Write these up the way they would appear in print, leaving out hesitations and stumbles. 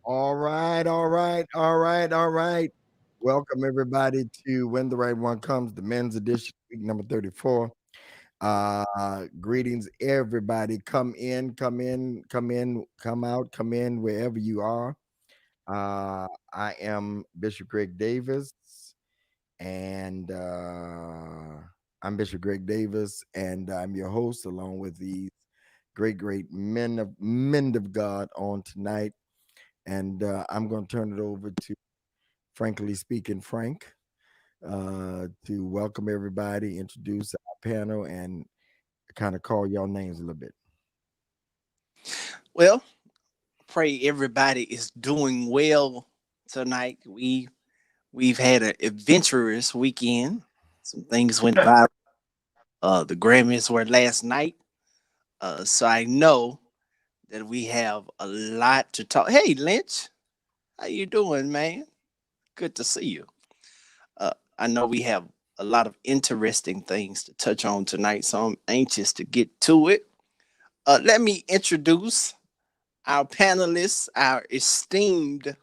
All right, all right, all right, all right. Welcome everybody to When the Right One Comes, the men's edition, week number 34. Greetings, everybody. Come in, come in, come in, come out, come in wherever you are. I am Bishop Greg Davis, and I'm Bishop Greg Davis, and I'm your host along with these great men of God on tonight. And I'm going to turn it over to Frankly Speaking Frank to welcome everybody, introduce our panel, and kind of call y'all names a little bit. Well, pray everybody is doing well tonight. We've had an adventurous weekend. Some things went by. The Grammys were last night, so I know that we have a lot to talk. Hey, Lynch, how you doing, man? Good to see you. I know we have a lot of interesting things to touch on tonight, so I'm anxious to get to it. Let me introduce our panelists, our esteemed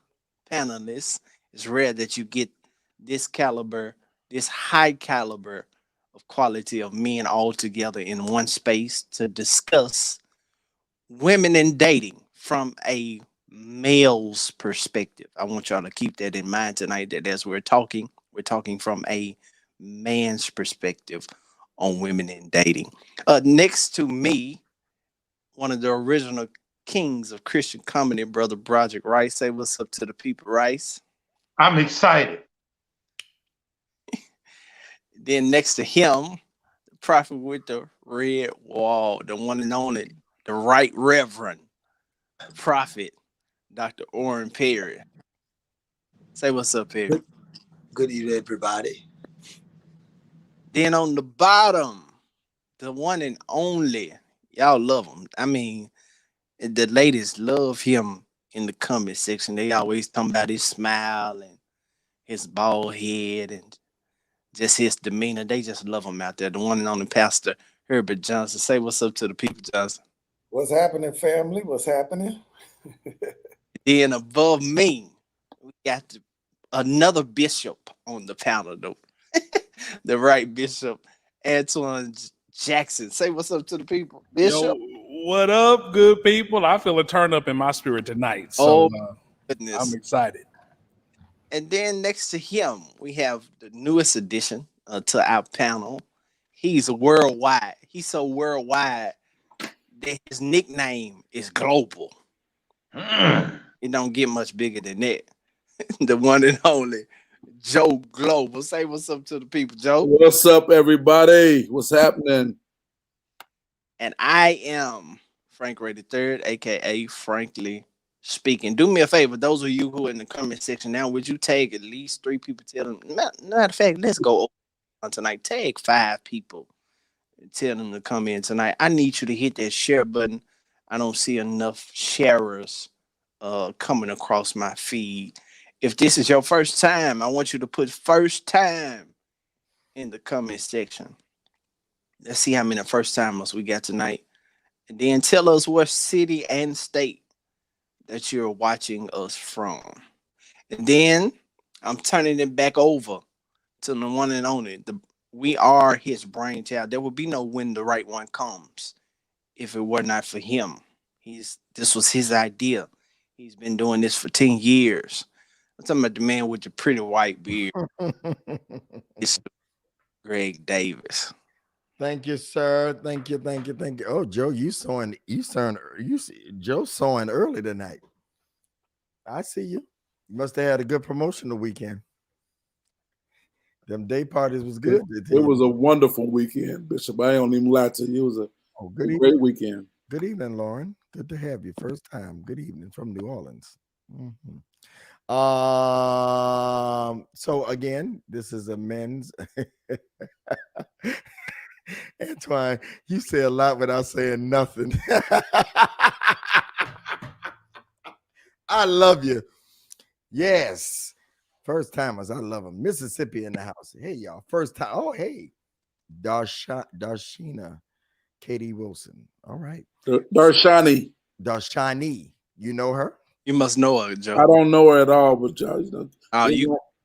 panelists. It's rare that you get this caliber, this high caliber of quality of men all together in one space to discuss women in dating from a male's perspective. I want y'all to keep that in mind tonight that as we're talking from a man's perspective on women in dating. Next to me, one of the original kings of Christian comedy, brother Broderick Rice. Say what's up to the people, Rice. I'm excited. Then next to him, the prophet with the red wall, the one and only, the right reverend prophet, Dr. Orrin Perry. Say what's up, Perry. Good, good evening, everybody. Then on the bottom, the one and only, y'all love him. I mean, the ladies love him in the comment section. They always talking about his smile and his bald head and just his demeanor. They just love him out there. The one and only Pastor Herbert Johnson. Say what's up to the people, Johnson. What's happening, family? What's happening? Then above me, we got another bishop on the panel, though. The right bishop, Antoine Jackson. Say what's up to the people, Yo, Bishop. what up, good people? I feel a turn up in my spirit tonight, so Oh, I'm goodness. excited. And then next to him, we have the newest addition to our panel. He's worldwide. He's so worldwide that his nickname is Global. It don't get much bigger than that. The one and only Joe Global. Say what's up to the people, Joe. What's up, everybody? What's happening? And I am Frank Ray the Third, aka Frankly Speaking. Do me a favor, those of you who are in the comment section now, would you tag at least 3 people? Tell them. Matter of fact, let's go on tonight. Tag 5 people. Tell them to come in tonight. I need you to hit that share button. I don't see enough sharers coming across my feed. If this is your first time, I want you to put first time in the comment section. Let's see how many first timers we got tonight. And then tell us what city and state that you're watching us from. And then I'm turning it back over to the one and only. We are his brainchild. There would be no when the right one comes if it were not for him. This was his idea. He's been doing this for 10 years. I'm talking about the man with the pretty white beard. It's Greg Davis. Thank you, sir. Thank you, thank you, thank you. Oh, Joe, Joe sewing early tonight. I see you. You must have had a good promotional weekend. Them day parties was good. It was a wonderful weekend, Bishop. I don't even lie to you. It was a good evening. great weekend. Good evening, Lauren. Good to have you. First time. Good evening from New Orleans. So again, this is a men's. Antoine, you say a lot without saying nothing. I love you. Yes. First timers, I love them. Mississippi in the house. Hey, y'all. First time. Oh, hey. Darshina Katie Wilson. All right. Darshani. You know her? You must know her, I Joe. don't know her at all, but y'all, you know, Oh,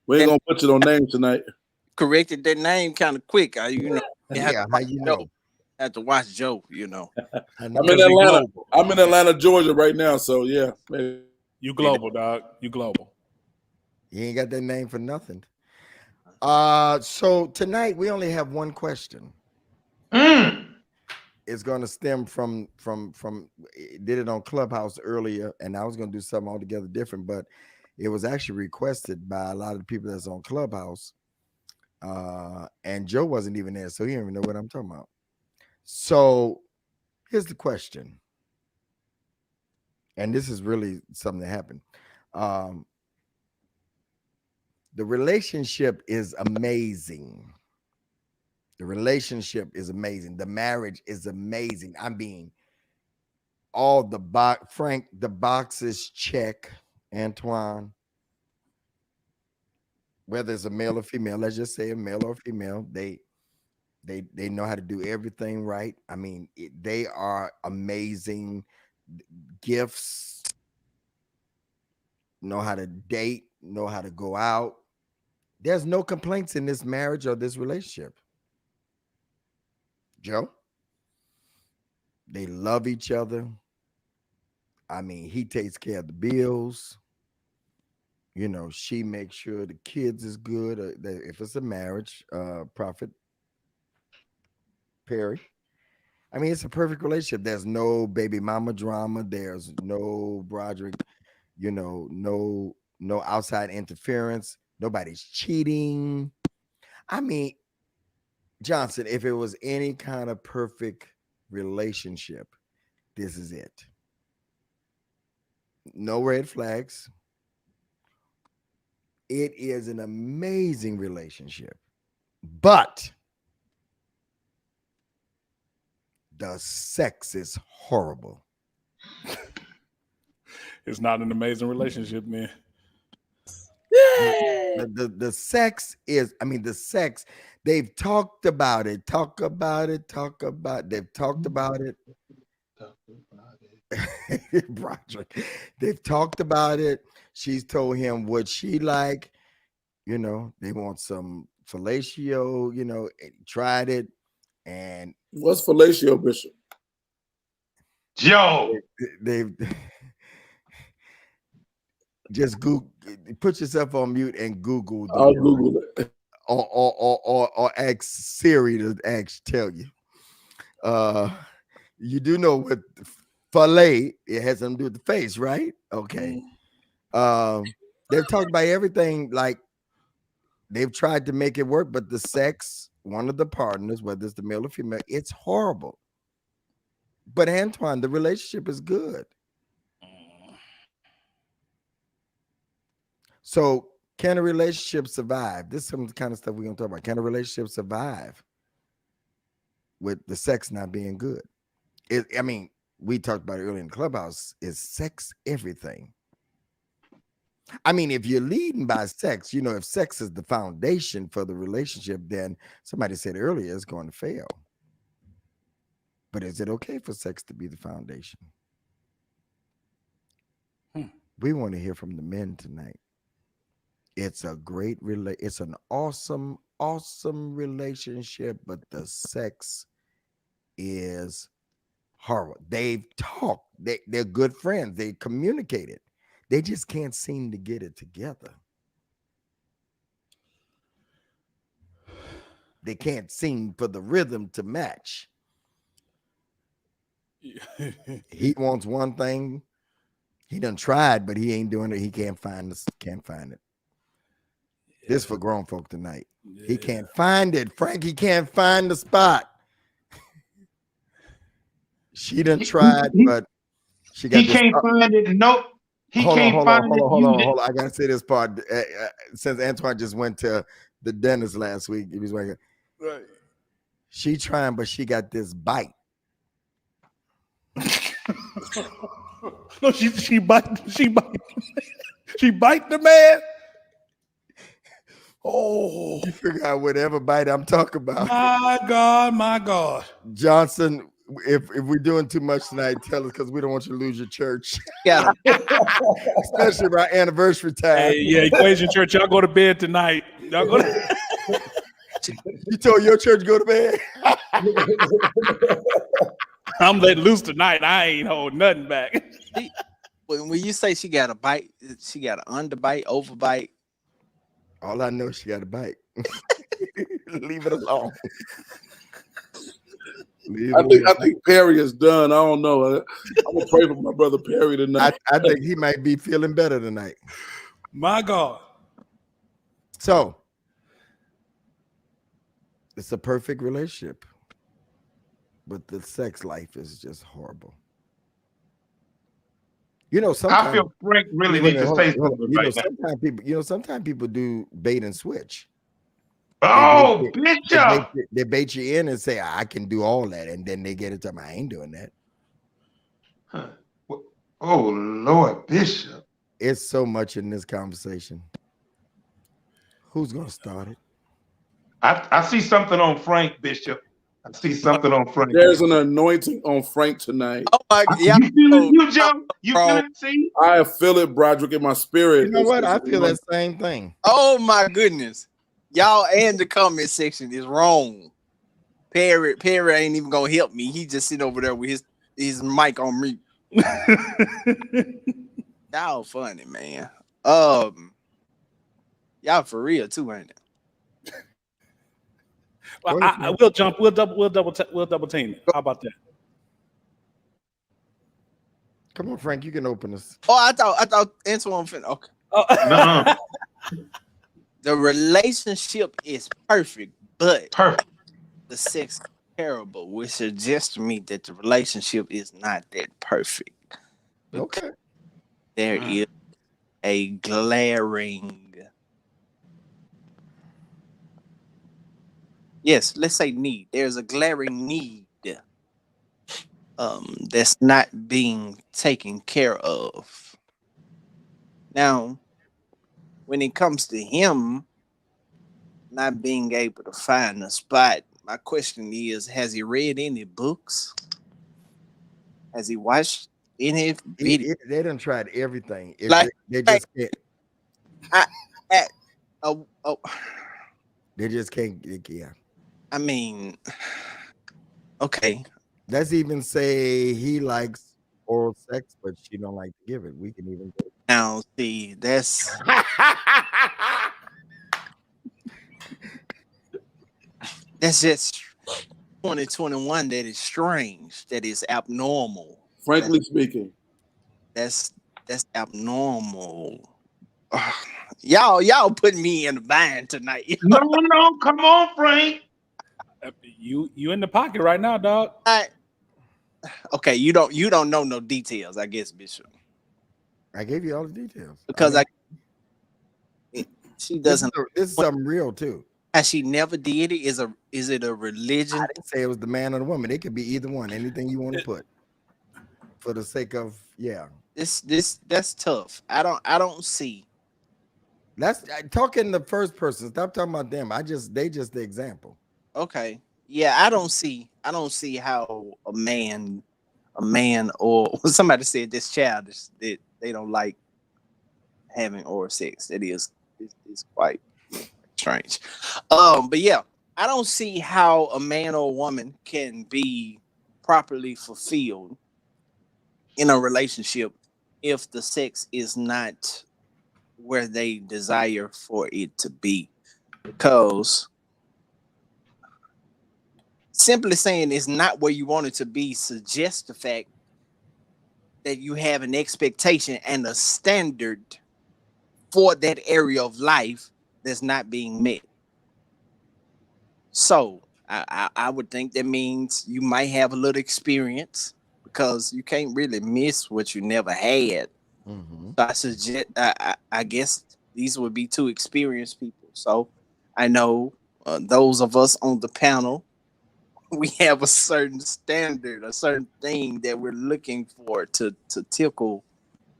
we ain't gonna butcher no name tonight. corrected that name kind of quick. You know, you have Yeah, to how watch you Joe. know? Have to watch Joe. You know, I I'm know. in Because he Atlanta. global. I'm in Atlanta, Georgia right now. So yeah, maybe. You global, dog. You global. You ain't got that name for nothing. So tonight we only have one question. It's going to stem from did it on Clubhouse earlier, and I was going to do something altogether different, but it was actually requested by a lot of the people that's on Clubhouse. And Joe wasn't even there, so he didn't even know what I'm talking about. So here's the question, and this is really something that happened. The relationship is amazing. The relationship is amazing. The marriage is amazing. I mean, all the Frank, the boxes check, Antoine. Whether it's a male or female, let's just say a male or female, they know how to do everything right. I mean, they are amazing. Gifts, know how to date, know how to go out. There's no complaints in this marriage or this relationship. Joe, they love each other. I mean, he takes care of the bills. You know, she makes sure the kids is good. If it's a marriage, Prophet Perry. I mean, it's a perfect relationship. There's no baby mama drama. There's no Broderick, you know, no outside interference. Nobody's cheating. I mean, Johnson, if it was any kind of perfect relationship, this is it. No red flags. It is an amazing relationship. But the sex is horrible. It's not an amazing relationship, man. The sex is, I mean, the sex, they've talked about it. They've talked about it. Broderick. They've talked about it. She's told him what she like. You know, they want some fellatio, you know, tried it. And What's fellatio, Bishop? Joe. They've just Google, put yourself on mute and Google. I'll Google it. Or ask Siri to tell you. You do know what fillet, it has something to do with the face, right? Okay. They've talked about everything, like they've tried to make it work, but the sex, one of the partners, whether it's the male or female, it's horrible. But Antoine, the relationship is good. So can a relationship survive? This is some kind of stuff we're going to talk about. Can a relationship survive with the sex not being good? I mean, we talked about it earlier in the Clubhouse. Is sex everything? I mean, if you're leading by sex, you know, if sex is the foundation for the relationship, then somebody said earlier it's going to fail. But is it okay for sex to be the foundation? We want to hear from the men tonight. It's a great it's an awesome relationship, but the sex is horrible. They've talked. They're good friends. They communicated. They just can't seem to get it together. They can't seem for the rhythm to match. He wants one thing. He done tried, but he ain't doing it. He can't find this. Can't find it. Yeah. This for grown folk tonight. Yeah. He can't find it. Frankie can't find the spot. She done tried, but she got. He can't find it. Nope. Hold on. I gotta say this part. Since Antoine just went to the dentist last week, he was like, right. She trying, but she got this bite. No, she bite the man. Oh, you figure out whatever bite I'm talking about. My God. Johnson, if we're doing too much tonight, tell us because we don't want you to lose your church, Got especially around anniversary time. Hey, yeah, Equation Church, y'all go to bed tonight. Y'all go to You told your church to go to bed. I'm letting loose tonight. I ain't holding nothing back. when you say she got a bite, she got an underbite, overbite. All I know, she got a bite. Leave it alone. I think Perry is done. I don't know. I'm gonna pray for my brother Perry tonight. I think he might be feeling better tonight. My God. So it's a perfect relationship, but the sex life is just horrible. You know, sometimes I feel Frank really needs to say something right now. Sometimes people do bait and switch. Oh, They Bishop. bait you in and say, I can do all that. And then they get it to me, I ain't doing that. Huh. Oh, Lord, Bishop. It's so much in this conversation. Who's going to start it? I see something on Frank, Bishop. I see something on Frank. There's an anointing on Frank tonight. Oh my You feel it, you, Joe? You feel it, see? I feel it, Broderick, in my spirit. You know what? I feel that same thing. Oh my goodness. Y'all and the comment section is wrong. Perry ain't even gonna help me. He just sitting over there with his mic on mute. Y'all funny, man. Y'all for real too, ain't it? Well, we'll jump. We'll double team it. How about that? Come on, Frank. You can open this. Oh, I thought Antoine finna. Okay. No. The relationship is perfect, but Perfect. the sex is terrible, which suggests to me that the relationship is not that perfect. Okay. There is a glaring. Yes, let's say need. There's a glaring need that's not being taken care of. Now, when it comes to him not being able to find a spot, my question is, has he read any books? Has he watched any videos? They done tried everything. Like- They just can't. They just can't. Yeah. I mean, okay. Let's even say he likes oral sex, but she don't like to give it. We can even go. Now, see, that's just 2021. That is strange. That is abnormal. Frankly speaking. That's abnormal. Y'all putting me in the bind tonight. No, come on, Frank. You in the pocket right now, dog. Okay, you don't know no details, I guess, Bishop. I gave you all the details Because she doesn't. This is something real too. Has she never did it? Is it a religion? I didn't say it was the man or the woman. It could be either one. Anything you want to put, for the sake of That's tough. I don't see. That's talking the first person. Stop talking about them. They just the example. Okay. Yeah, I don't see how a man or somebody said this childish that they don't like having oral sex. That is quite strange. But yeah, I don't see how a man or a woman can be properly fulfilled in a relationship if the sex is not where they desire for it to be, because simply saying it's not where you want it to be suggests the fact that you have an expectation and a standard for that area of life that's not being met. So I would think that means you might have a little experience, because you can't really miss what you never had. Mm-hmm. So I suggest, I guess these would be two experienced people. So I know those of us on the panel, we have a certain standard, a certain thing that we're looking for to tickle.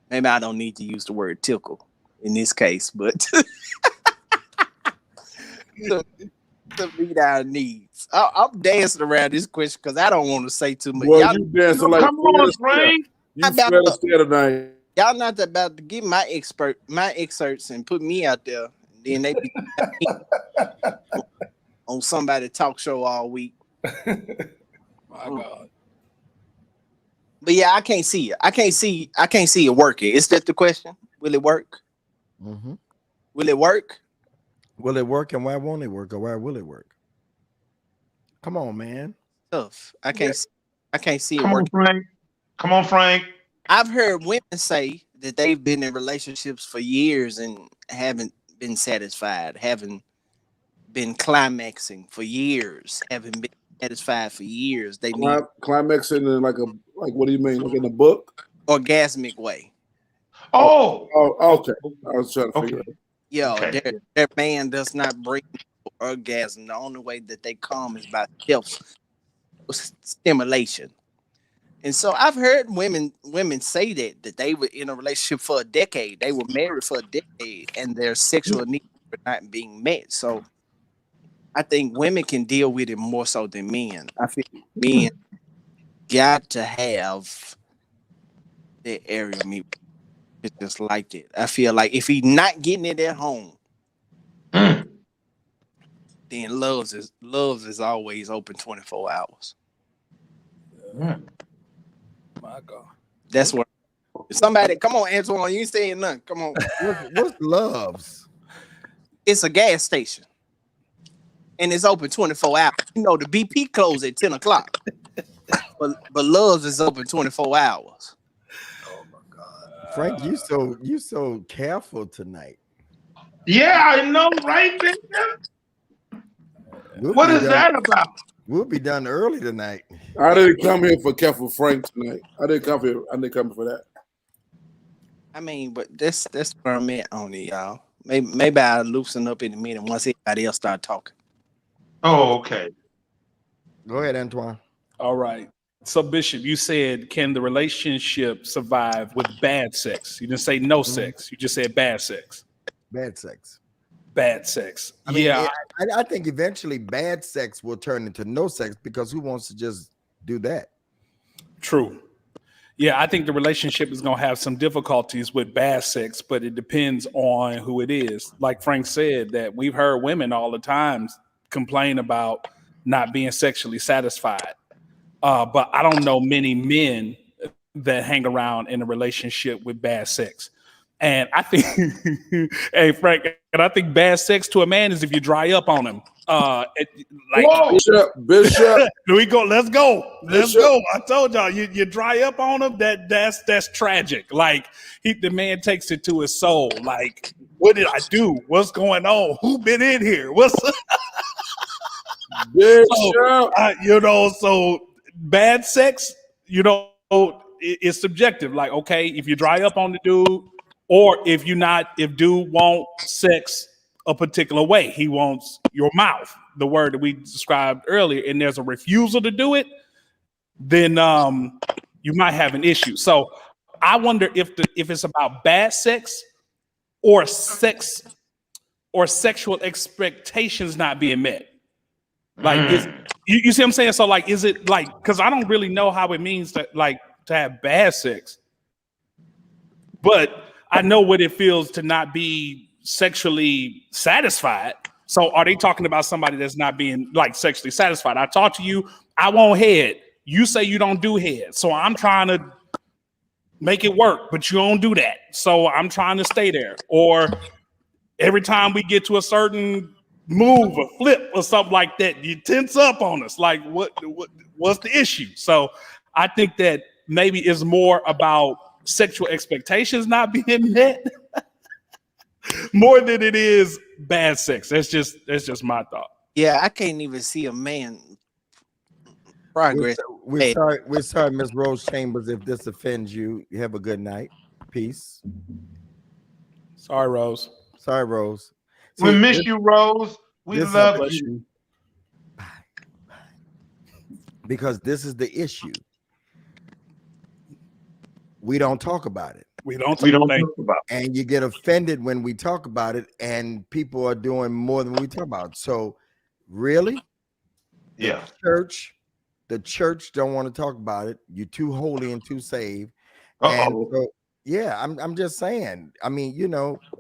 Maybe I don't need to use the word tickle in this case, but to meet our needs? I'm dancing around this question because I don't want to say too much. Boy, Y'all, you dancing like Come on, Fred Astaire. Frank. You About Fred the- Astaire tonight. y'all not about to give my excerpts and put me out there. Then they be on somebody talk show all week. My God. But yeah, I can't see it. I can't see it working. Is that the question? Will it work? Mm-hmm. Will it work? Will it work, and why won't it work, or why will it work? Come on, man. Tough. I can't see it Come on, working. Frank. Come on, Frank. I've heard women say that they've been in relationships for years and haven't been satisfied, haven't been climaxing for years, haven't been satisfied for years. They need Climaxing in like what do you mean? Like in a book? orgasmic way. Oh, Oh, okay. I was trying to figure okay. it Yo, Okay. their man does not bring orgasm. The only way that they come is by self stimulation. And so I've heard women say that they were in a relationship for a decade. They were married for a decade and their sexual needs were not being met. So I think women can deal with it more so than men. I feel men got to have that area of me. It's just like it. I feel like if he's not getting it at home, Mm. then loves is always open 24 hours. Mm. My God. That's what somebody come on, Antoine. You ain't saying nothing. Come on. What's loves? It's a gas station. And it's open 24 hours. You know, the BP closed at 10 o'clock. But Love's is open 24 hours. Frank, you so careful tonight. Yeah, I know, right, Bishop? We'll What be is done- that about? We'll be done early tonight. I didn't come here for Careful Frank tonight. I didn't come here for that. I mean, but that's where I'm at on it, y'all. Maybe I'll loosen up in a minute once everybody else start talking. Oh, okay. Go ahead, Antoine. All right. So, Bishop, you said, can the relationship survive with bad sex? You didn't say no sex. You just said bad sex. Bad sex. Bad sex. I mean, yeah. I think eventually bad sex will turn into no sex because who wants to just do that? True. Yeah, I think the relationship is going to have some difficulties with bad sex, but it depends on who it is. Like Frank said, that we've heard women all the time complain about not being sexually satisfied. But I don't know many men that hang around in a relationship with bad sex. And I think, hey, Frank, and I think bad sex to a man is if you dry up on him. Whoa. Bishop. We go. Let's go. Let's Bishop. go. I told y'all, you dry up on him. That's tragic. Like the man takes it to his soul. Like, what did I do? What's going on? Who been in here? Bishop. So bad sex, it's subjective. Like, okay, if you dry up on the dude, or if dude want sex a particular way, he wants your mouth, the word that we described earlier, and there's a refusal to do it, then you might have an issue. So I wonder if it's about bad sex or sexual expectations not being met. Like, you see what I'm saying? So like, is it like, because I don't really know how it means to have bad sex, but I know what it feels to not be sexually satisfied. So are they talking about somebody that's not being like sexually satisfied? I talk to you, I want head. You say you don't do head. So I'm trying to make it work, but you don't do that. So I'm trying to stay there. Or every time we get to a certain move or flip or something like that, you tense up on us. Like what's the issue? So I think that maybe it's more about sexual expectations not being met more than it is bad sex. That's just my thought. Yeah, I can't even see a man progress. We're sorry, Miss Rose Chambers, if this offends you. You have a good night. Peace. Sorry, Rose. Sorry, Rose. We See, miss you, Rose. We this is love Bless you. you. because this is the issue. We don't talk about it. We don't We don't think. talk about And you get offended when we talk about it, and people are doing more than we talk about. So Really? Yeah. The church don't want to talk about it. You're too holy and too saved. And Uh-oh. so, yeah, I'm just saying. I mean,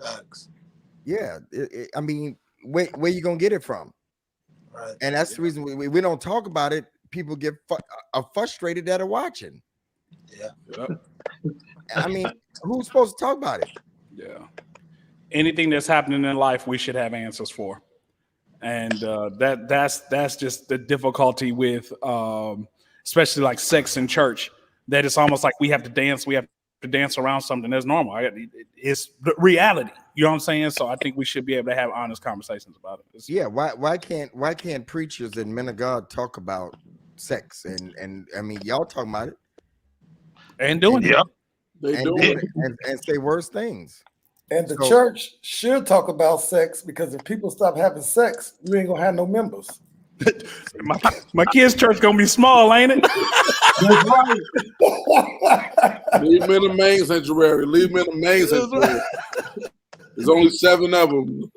Facts. yeah. I mean, where you gonna get it from? Right. And that's the reason we don't talk about it. People get are frustrated that are watching. Yeah. Yep. I mean, who's supposed to talk about it? Yeah. Anything that's happening in life, we should have answers for. And that's just the difficulty with especially like sex in church, that it's almost like we have to dance around something that's normal. It's the reality, you know what I'm saying? So I think we should be able to have honest conversations about it. Yeah, why can't preachers and men of God talk about sex? And I mean, y'all talking about it And doing Yeah. They and do doing it. it and say worse things. And the So- church should talk about sex, because if people stop having sex, you ain't gonna have no members. my kids' church gonna be small, ain't it? Leave them in the main sanctuary. Leave them in the main sanctuary. There's only 7 of them.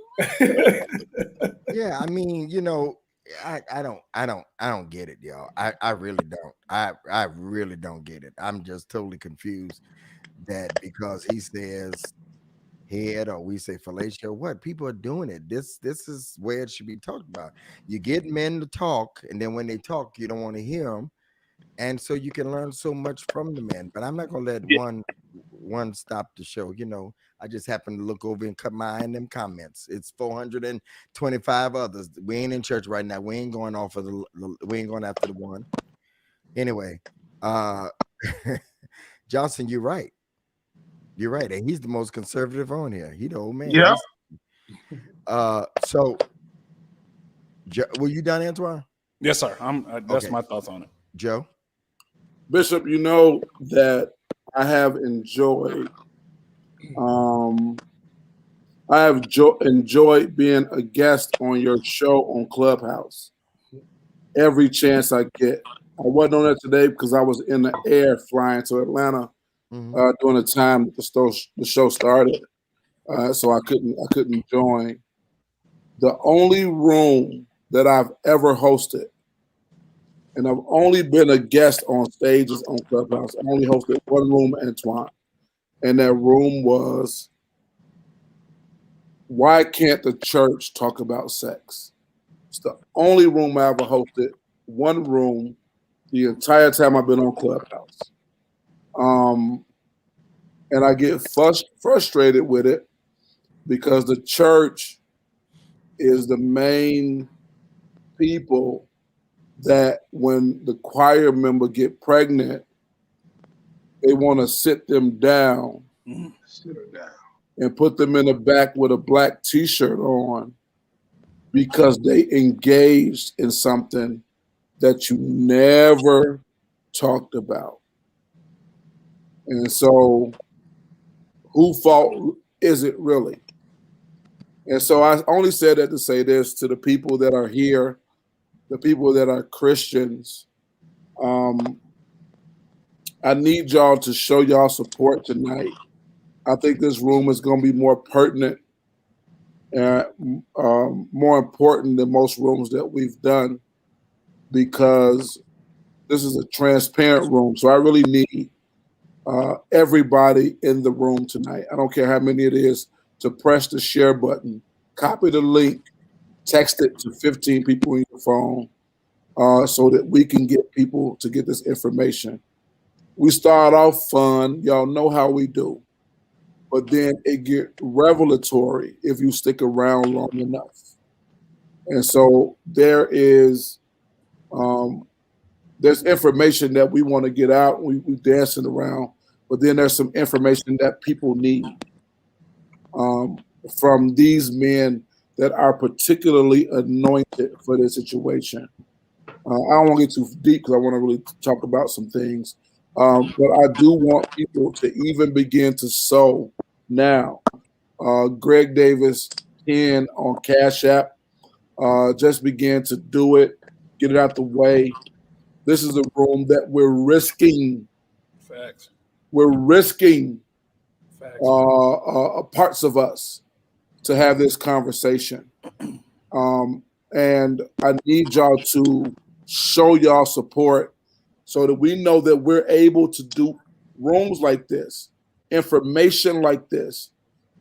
Yeah, I mean, I don't get it, y'all. I really don't. I really don't get it. I'm just totally confused that because he says head or we say fellatio, what people are doing it. This is where it should be talked about. You get men to talk, and then when they talk, you don't want to hear them, and so you can learn so much from the men. But I'm not gonna let one stop the show. I just happened to look over and cut my eye in them comments. It's 425 others. We ain't in church right now. We ain't going off of we ain't going after the one. Anyway, Johnson, you're right. You're right. And he's the most conservative on here. He the old man. Yeah. So were you done, Antoine? Yes, sir. That's Okay. my thoughts on it. Joe? Bishop, you know that I have enjoyed enjoyed being a guest on your show on Clubhouse every chance I get. I wasn't on it today because I was in the air flying to Atlanta during the time that the show started, so I couldn't join. The only room that I've ever hosted, and I've only been a guest on stages on Clubhouse. I only hosted one room, Antoine, and that room was, why can't the church talk about sex? It's the only room I ever hosted, one room, the entire time I've been on Clubhouse. And I get frustrated with it because the church is the main people that when the choir member get pregnant, they want to sit them down and put them in the back with a black t-shirt on because they engaged in something that you never talked about. And so whose fault is it really? And so I only said that to say this to the people that are here, the people that are Christians. I need y'all to show y'all support tonight. I think this room is going to be more pertinent and more important than most rooms that we've done because this is a transparent room. So I really need everybody in the room tonight. I don't care how many it is, to press the share button, copy the link, text it to 15 people in your phone so that we can get people to get this information. We start off fun. Y'all know how we do. But then it get revelatory if you stick around long enough. And so there's information that we want to get out. We dancing around, but then there's some information that people need from these men that are particularly anointed for this situation. I don't want to get too deep because I want to really talk about some things. But I do want people to even begin to sow now. Greg Davis 10 on Cash App. Just begin to do it. Get it out the way. This is a room that we're risking. Facts. We're risking Facts. parts of us to have this conversation. And I need y'all to show y'all support so that we know that we're able to do rooms like this, information like this,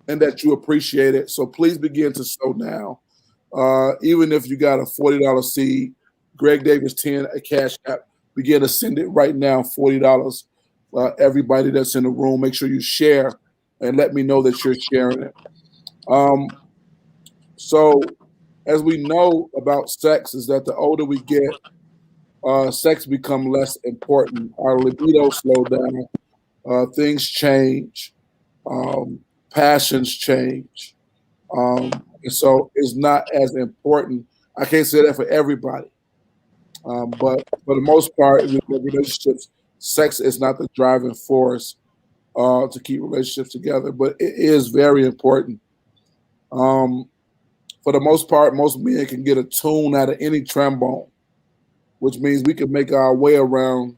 and that you appreciate it. So please begin to sow now. Even if you got a $40 seed, Greg Davis 10, a Cash App, begin to send it right now, $40. Everybody that's in the room, make sure you share and let me know that you're sharing it. So as we know about sex is that the older we get, sex become less important. Our libido slow down. Things change. Passions change. And so it's not as important. I can't say that for everybody. But for the most part, in relationships, sex is not the driving force to keep relationships together, but it is very important. For the most part, most men can get a tune out of any trombone, which means we can make our way around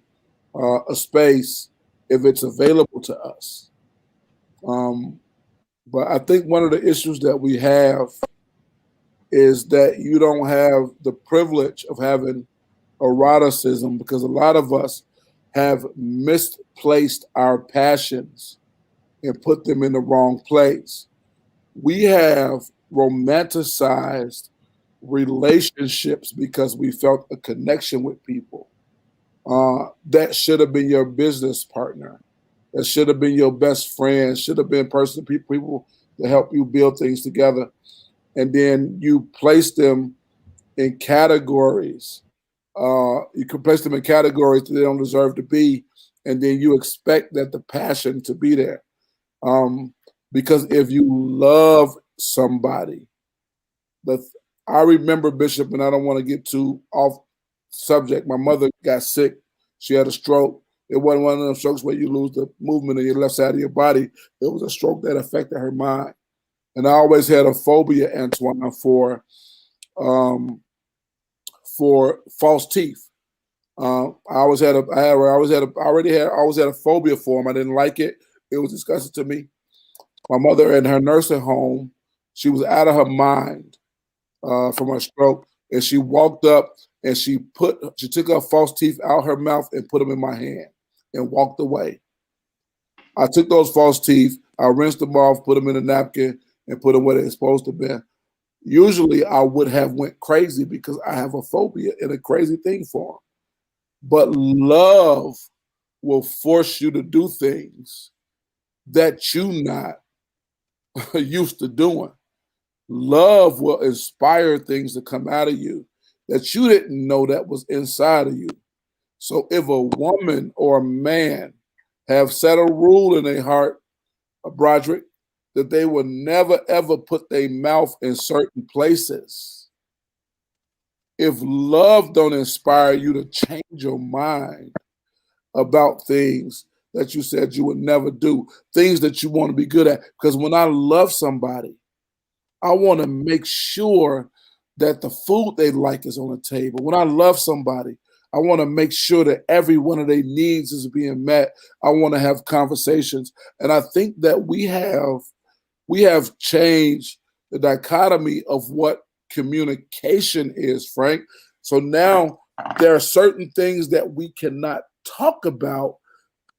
a space if it's available to us. But I think one of the issues that we have is that you don't have the privilege of having eroticism because a lot of us have misplaced our passions and put them in the wrong place. We have romanticized relationships because we felt a connection with people. That should have been your business partner. That should have been your best friend, should have been people to help you build things together. And then you place them in categories. You can place them in categories that they don't deserve to be. And then you expect that the passion to be there. Because if you love somebody, I remember, Bishop, and I don't want to get too off subject. My mother got sick. She had a stroke. It wasn't one of those strokes where you lose the movement of your left side of your body. It was a stroke that affected her mind. And I always had a phobia, Antoine, for false teeth. I always had a phobia for them. I didn't like it. It was disgusting to me. My mother in her nursing home, she was out of her mind from her stroke, and she walked up and she took her false teeth out her mouth and put them in my hand and walked away. I took those false teeth, I rinsed them off, put them in a napkin, and put them where they're supposed to be. Usually I would have went crazy because I have a phobia and a crazy thing for them. But love will force you to do things that you're not used to doing. Love will inspire things to come out of you that you didn't know that was inside of you. So if a woman or a man have set a rule in their heart, Broderick, that they will never ever put their mouth in certain places, if love don't inspire you to change your mind about things that you said you would never do, things that you want to be good at. Because when I love somebody, I want to make sure that the food they like is on the table. When I love somebody, I want to make sure that every one of their needs is being met. I want to have conversations. And I think that we have changed the dichotomy of what communication is, Frank. So now there are certain things that we cannot talk about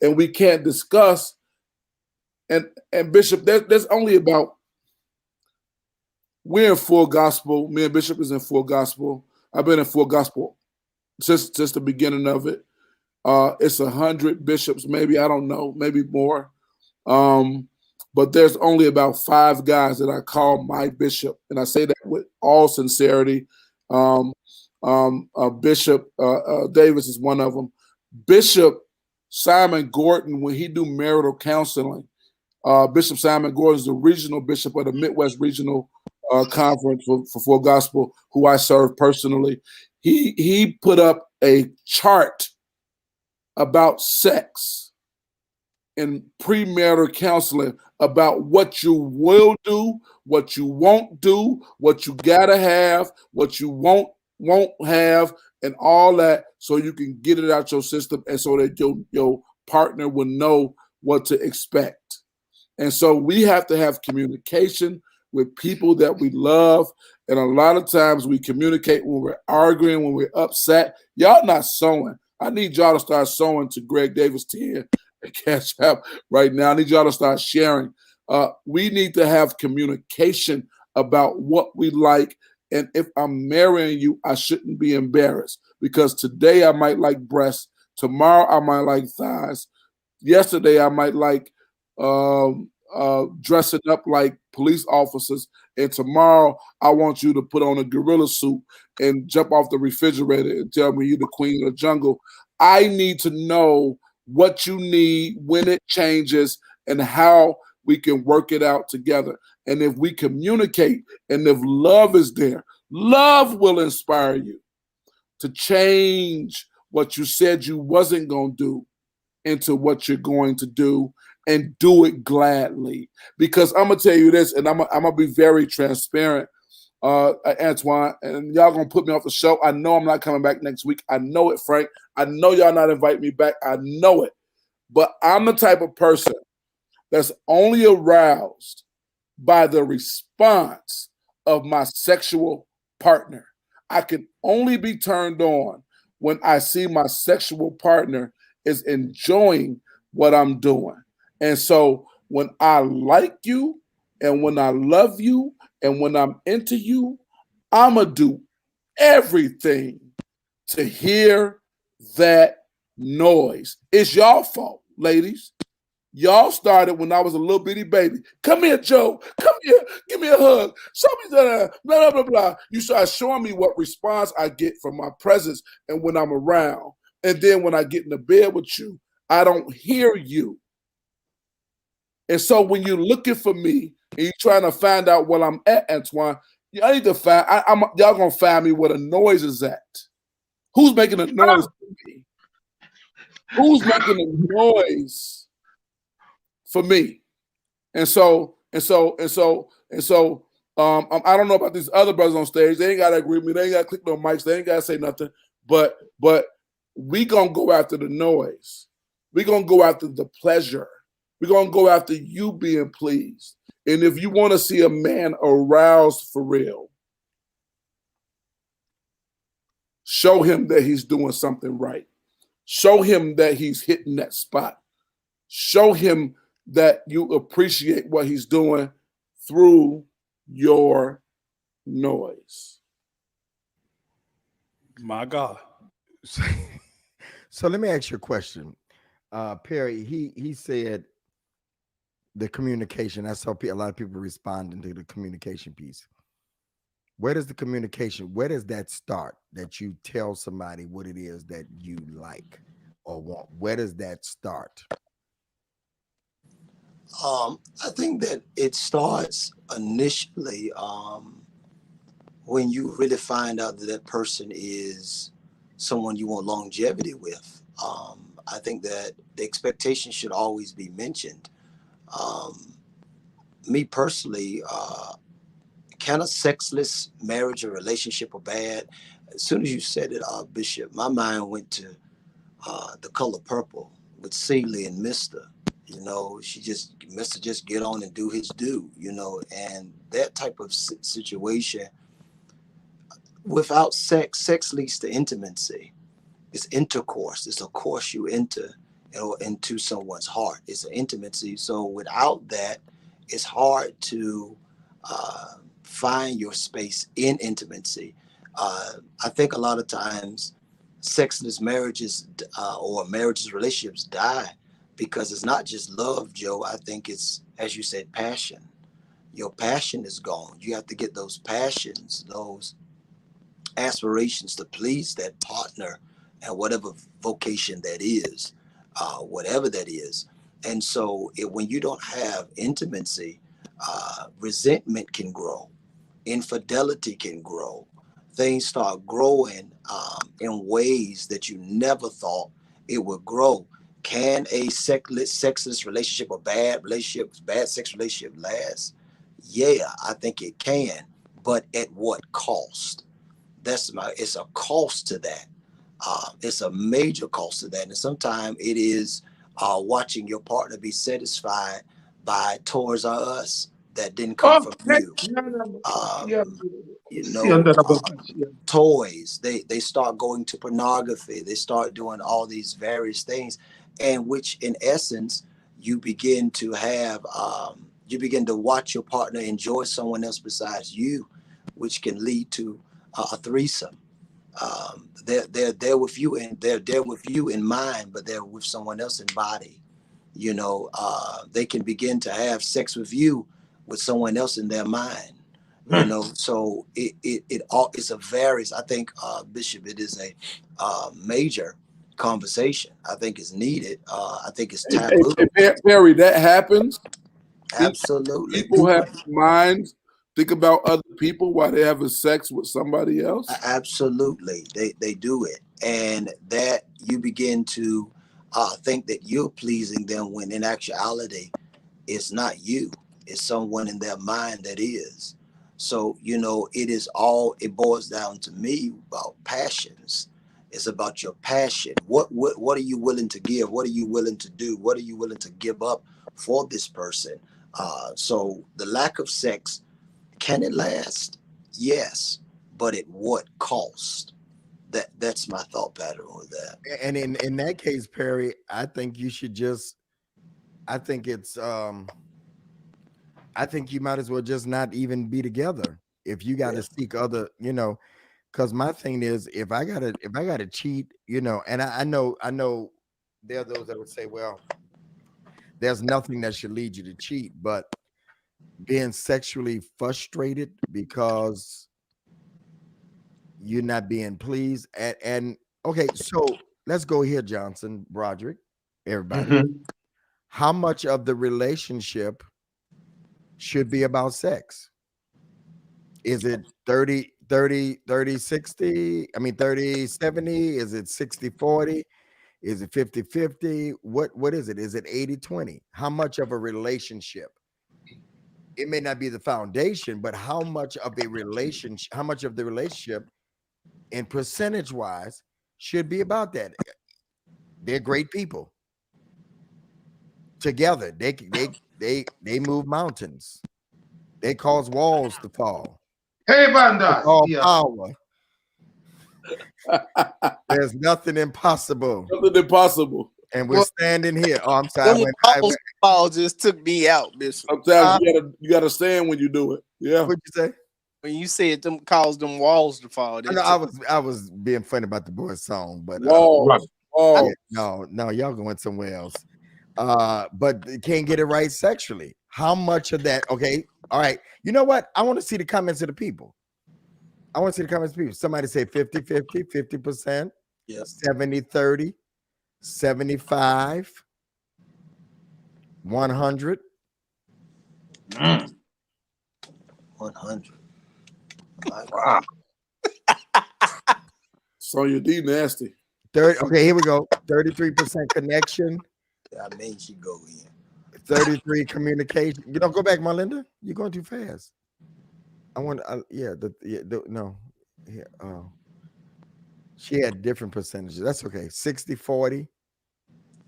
and we can't discuss. And Bishop, there's only about, we're in full gospel. Me and Bishop is in full gospel. I've been in full gospel since the beginning of it. It's 100 bishops, maybe, I don't know, maybe more. But there's only about 5 guys that I call my bishop. And I say that with all sincerity. Bishop Davis is one of them. Bishop Simon Gordon, when he do marital counseling, Bishop Simon Gordon is the regional bishop of the Midwest Regional Conference for Full Gospel, who I serve personally. He put up a chart about sex in premarital counseling, about what you will do, what you won't do, what you gotta have, what you won't have, and all that, so you can get it out your system and so that your partner will know what to expect. And so we have to have communication with people that we love, And a lot of times we communicate when we're arguing, when we're upset. Y'all not sewing. I need y'all to start sewing to Greg Davis 10 and Cash App right now. I need y'all to start sharing. We need to have communication about what we like. And if I'm marrying you, I shouldn't be embarrassed, because today I might like breasts. Tomorrow I might like thighs. Yesterday I might like dressing up like police officers. And tomorrow I want you to put on a gorilla suit and jump off the refrigerator and tell me you're the queen of the jungle. I need to know what you need, when it changes, and how we can work it out together. And if we communicate and if love is there, love will inspire you to change what you said you wasn't going to do into what you're going to do, and do it gladly. Because I'm going to tell you this, and I'm going to be very transparent, Antoine, and y'all going to put me off the show. I know I'm not coming back next week. I know it, Frank. I know y'all not inviting me back. I know it. But I'm the type of person that's only aroused by the response of my sexual partner. I can only be turned on when I see my sexual partner is enjoying what I'm doing. And so when I like you and when I love you and when I'm into you, I'm going to do everything to hear that noise. It's y'all fault, ladies. Y'all started when I was a little bitty baby. Come here, Joe. Come here. Give me a hug. Show me that. Blah, blah, blah, blah. You start showing me what response I get from my presence and when I'm around. And then when I get in the bed with you, I don't hear you. And so when you're looking for me and you're trying to find out what I'm at, Antoine, I need to find, y'all going to find me where the noise is at. Who's making the noise for me? Who's making the noise for me? And so, I don't know about these other brothers on stage. They ain't got to agree with me. They ain't got to click no mics. They ain't got to say nothing. But we going to go after the noise. We going to go after the pleasure. We're going to go after you being pleased. And if you want to see a man aroused for real, show him that he's doing something right. Show him that he's hitting that spot. Show him that you appreciate what he's doing through your noise. My God. So let me ask you a question. Perry, he said the communication. I saw a lot of people responding to the communication piece. Where does the communication, where does that start? That you tell somebody what it is that you like or want? Where does that start? I think that it starts initially when you really find out that that person is someone you want longevity with. I think that the expectation should always be mentioned. Me personally, can a sexless marriage or relationship or bad? As soon as you said it, Bishop, my mind went to The Color Purple with Celie and Mr. You know, Mr. just get on and do his due, you know, and that type of situation. Without sex leads to intimacy. It's intercourse. It's a course you enter into someone's heart. It's an intimacy. So without that, it's hard to find your space in intimacy. I think a lot of times sexless marriages or relationships die because it's not just love, Joe. I think it's, as you said, passion. Your passion is gone. You have to get those passions, those aspirations to please that partner and whatever vocation that is, whatever that is. And so when you don't have intimacy, resentment can grow, infidelity can grow, things start growing in ways that you never thought it would grow. Can a sexless relationship or bad sex relationship last? Yeah, I think it can, but at what cost? It's a cost to that. It's a major cost to that. And sometimes it is watching your partner be satisfied by Toys R Us that didn't come from you. you See, know, yeah. toys. They start going to pornography. They start doing all these various things, and which in essence you begin to have you begin to watch your partner enjoy someone else besides you, which can lead to a threesome. They're there with you, and they're there with you in mind, but they're with someone else in body. You know, they can begin to have sex with you with someone else in their mind. You know, so it all, it's a varies. I think, Bishop, it is a major conversation. I think it's needed. I think it's taboo. Perry, that happens. Absolutely. People have minds. Think about other people while they're having sex with somebody else. Absolutely, they do it, and that you begin to think that you're pleasing them when in actuality it's not you, it's someone in their mind that is. So you know, it boils down to me about passions. It's about your passion. What are you willing to give? What are you willing to do? What are you willing to give up for this person? So the lack of sex, can it last? Yes, but at what cost? That's my thought pattern with that. And in that case, Perry, I think you should just. I think it's. I think you might as well just not even be together if you got to seek other. You know, because my thing is, if I gotta cheat, you know, and I know there are those that would say, well, there's nothing that should lead you to cheat, but being sexually frustrated because you're not being pleased. And okay, so let's go here, Johnson, Broderick, everybody. Mhm. How much of the relationship should be about sex? Is it 30, 30, 30, 60? I mean, 30, 70? Is it 60, 40? Is it 50, 50? What is it? Is it 80, 20? How much of a relationship? It may not be the foundation, but how much of a relationship, how much of the relationship and percentage wise should be about that? They're great people together. They move mountains. They cause walls to fall. Hey, It's Banda. all Yeah. power. There's nothing impossible. Nothing impossible. And we're Well, standing here. Oh, I'm sorry. Them walls fall just took me out, Bishop. Sometimes you gotta stand when you do it. Yeah. What'd you say? When you said them caused them walls to fall, I know I was being funny about the boys' song, but Walls. Walls. no, y'all going somewhere else. But they can't get it right sexually. How much of that? Okay, all right. You know what? I want to see the comments of the people. I want to see the comments of people. Somebody say 50, 50, 50%, Yep. 70, 30, 75, 100. 100. My God. Wow. Sonya D nasty. 30. Okay, here we go. 33% connection, I mean, she go in. 33 communication. You know, go back, Melinda. You're going too fast. I want, no, yeah, she had different percentages. That's okay. 60, 40.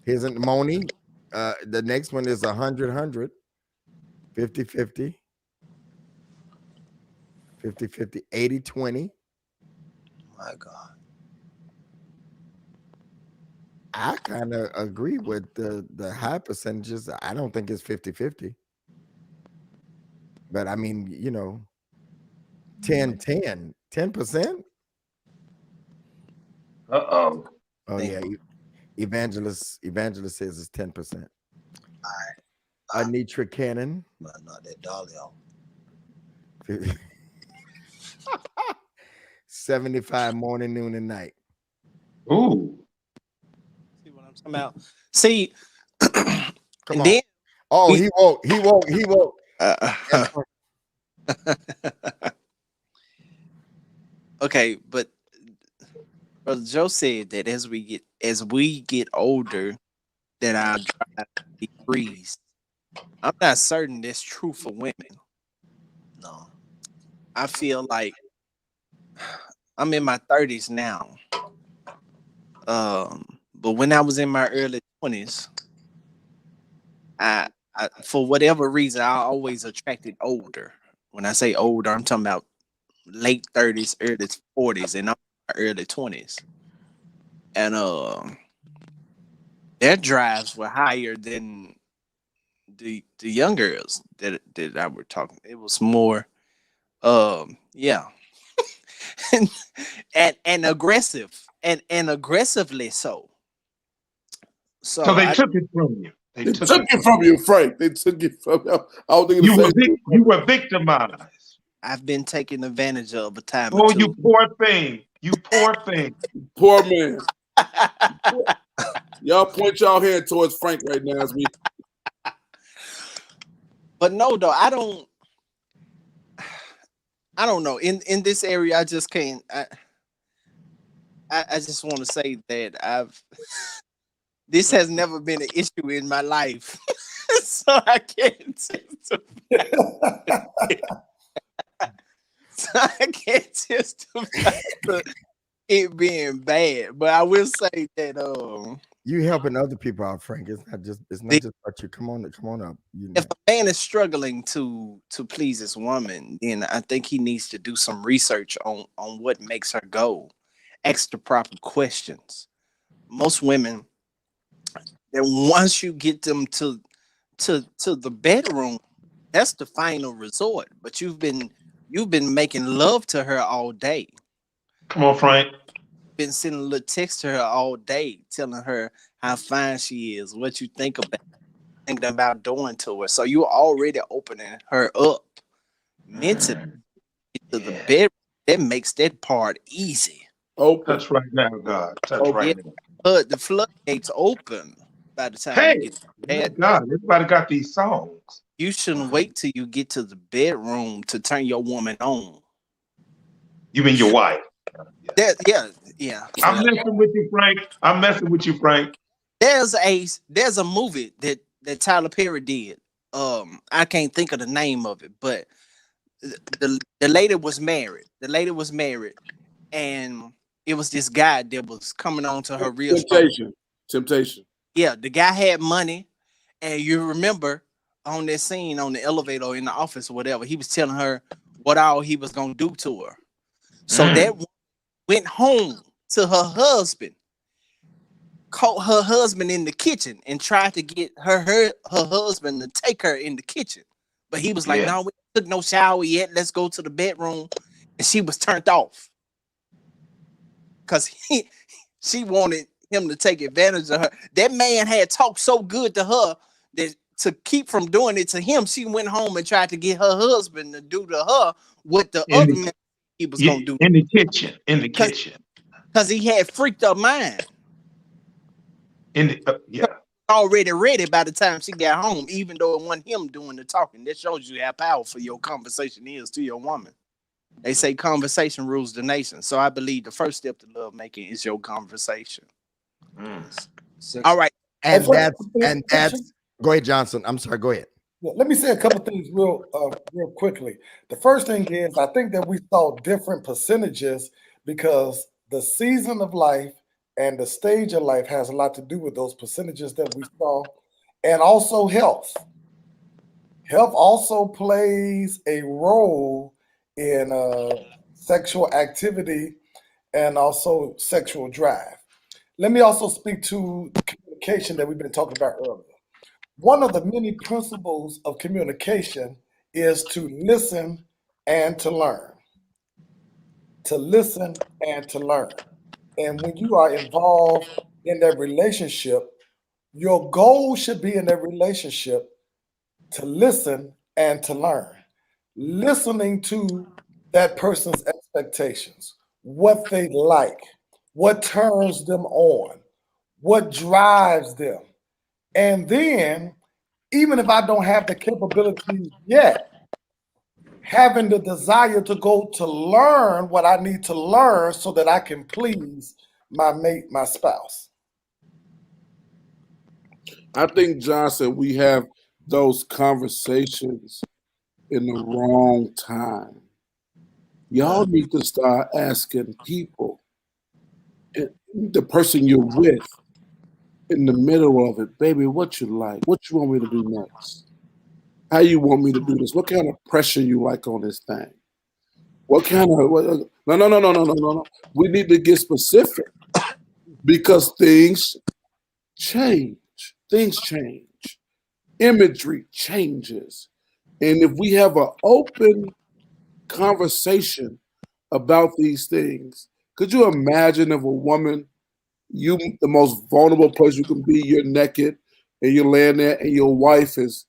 Here's Moni. The next one is 100, 100, 50, 50, 50, 50, 80, 20. My God. I kind of agree with the high percentages. I don't think it's 50, 50. But I mean, you know, 10, 10, 10%. Uh-oh. Oh yeah, Evangelist says it's 10%. Anitra Cannon, But not that dolly off. 75 morning, noon, and night. Ooh. See what I'm talking about? See, Come and on. then Oh, he woke. okay, but Brother Joe said that as we get older, that our drive decrease. I'm not certain that's true for women. No. I feel like I'm in my 30s now. But when I was in my early 20s, I for whatever reason I always attracted older. When I say older, I'm talking about late 30s, early 40s, and I'm in my early 20s. And their drives were higher than the young girls that I were talking. It was more yeah. and, and aggressive and aggressively so. So So they took it from you. They They took took it. it from you, Frank. They took it from you. I was thinking You the were same thing. you were victimized. I've been taken advantage of a time or Oh, two. you poor thing. You poor thing. Poor man. Y'all point y'all hand towards Frank right now as we. But no, though, I don't know. In this area, I just can't. I just want to say that this has never been an issue in my life, so I can't. So I can't testify to it being bad, but I will say that You helping other people out, Frank. It's not just about you. Come on up. You know. if a man is struggling to please his woman, then I think he needs to do some research on what makes her go. Ask the proper questions. Most women, then once you get them to the bedroom, that's the final resort. But you've been making love to her all day. Come on, Frank. Been sending a little text to her all day, telling her how fine she is, what you thinking about doing to her. So you're already opening her up mentally to the bed. That makes that part easy. Open. Touch right now, God. Touch Okay. right now. But the floodgates open by the time Hey, you get to bed. God, everybody got these songs. You shouldn't wait till you get to the bedroom to turn your woman on. You mean your wife? Yeah. I'm messing with you, Frank. I'm messing with you, Frank. There's a movie that Tyler Perry did. I can't think of the name of it, but the lady was married. The lady was married, and it was this guy that was coming on to her real strong. Temptation. Yeah, the guy had money, and you remember on that scene on the elevator or in the office or whatever, he was telling her what all he was gonna do to her. So that woman went home to her husband, caught her husband in the kitchen, and tried to get her husband to take her in the kitchen. But he was like, "No, we took no shower yet. Let's go to the bedroom." And she was turned off because she wanted him to take advantage of her. That man had talked so good to her that to keep from doing it to him, she went home and tried to get her husband to do to her what the other man he was gonna do in the kitchen. In the kitchen. because he had freaked her mind. Already ready by the time she got home, even though it wasn't him doing the talking. That shows you how powerful your conversation is to your woman. They say conversation rules the nation. So I believe the first step to love making is your conversation. All right. And that's go ahead, Johnson. I'm sorry, go ahead. Let me say a couple things real quickly. The first thing is I think that we saw different percentages because the season of life and the stage of life has a lot to do with those percentages that we saw, and also health. Health also plays a role in sexual activity and also sexual drive. Let me also speak to communication that we've been talking about earlier. One of the many principles of communication is to listen and to learn. To listen and to learn. And when you are involved in that relationship, your goal should be in that relationship to listen and to learn. Listening to that person's expectations, what they like, what turns them on, what drives them. And then, even if I don't have the capabilities yet, having the desire to go to learn what I need to learn so that I can please my mate, my spouse. I think, Johnson, we have those conversations in the wrong time. Y'all need to start asking people, the person you're with, in the middle of it, baby, what you like? What you want me to do next? How you want me to do this? What kind of pressure you like on this thing? What kind of? No. We need to get specific because things change. Things change. Imagery changes, and if we have an open conversation about these things, could you imagine if a woman, you the most vulnerable place you can be, you're naked and you're laying there, and your wife is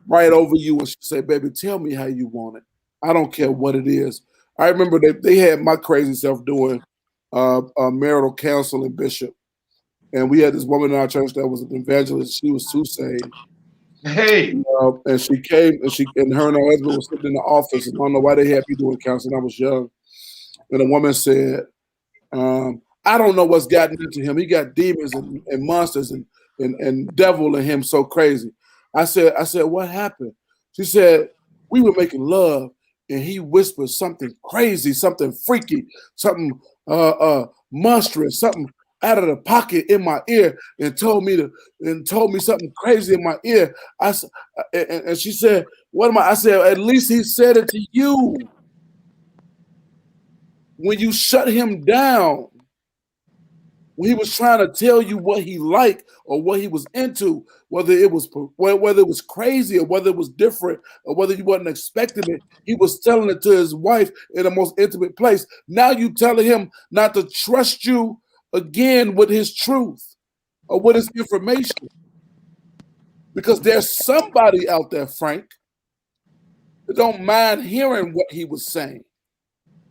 right over you, and she say, "Baby, tell me how you want it. I don't care what it is." I remember that they had my crazy self doing marital counseling, Bishop, and we had this woman in our church that was an evangelist. She was too saved. Hey, And she came, and her and her husband was sitting in the office, and I don't know why they had me doing counseling. I was young, and a woman said, "I don't know what's gotten into him. He got demons and monsters and devil in him, so crazy." I said, "What happened?" She said, "We were making love, and he whispered something crazy, something freaky, something monstrous, something out of the pocket in my ear, and told me something crazy in my ear." And she said, "What am I?" I said, "At least he said it to you. When you shut him down, when he was trying to tell you what he liked or what he was into, whether it was crazy or whether it was different or whether you wasn't expecting it, he was telling it to his wife in the most intimate place. Now you telling him not to trust you again with his truth or with his information, because there's somebody out there, Frank, that don't mind hearing what he was saying.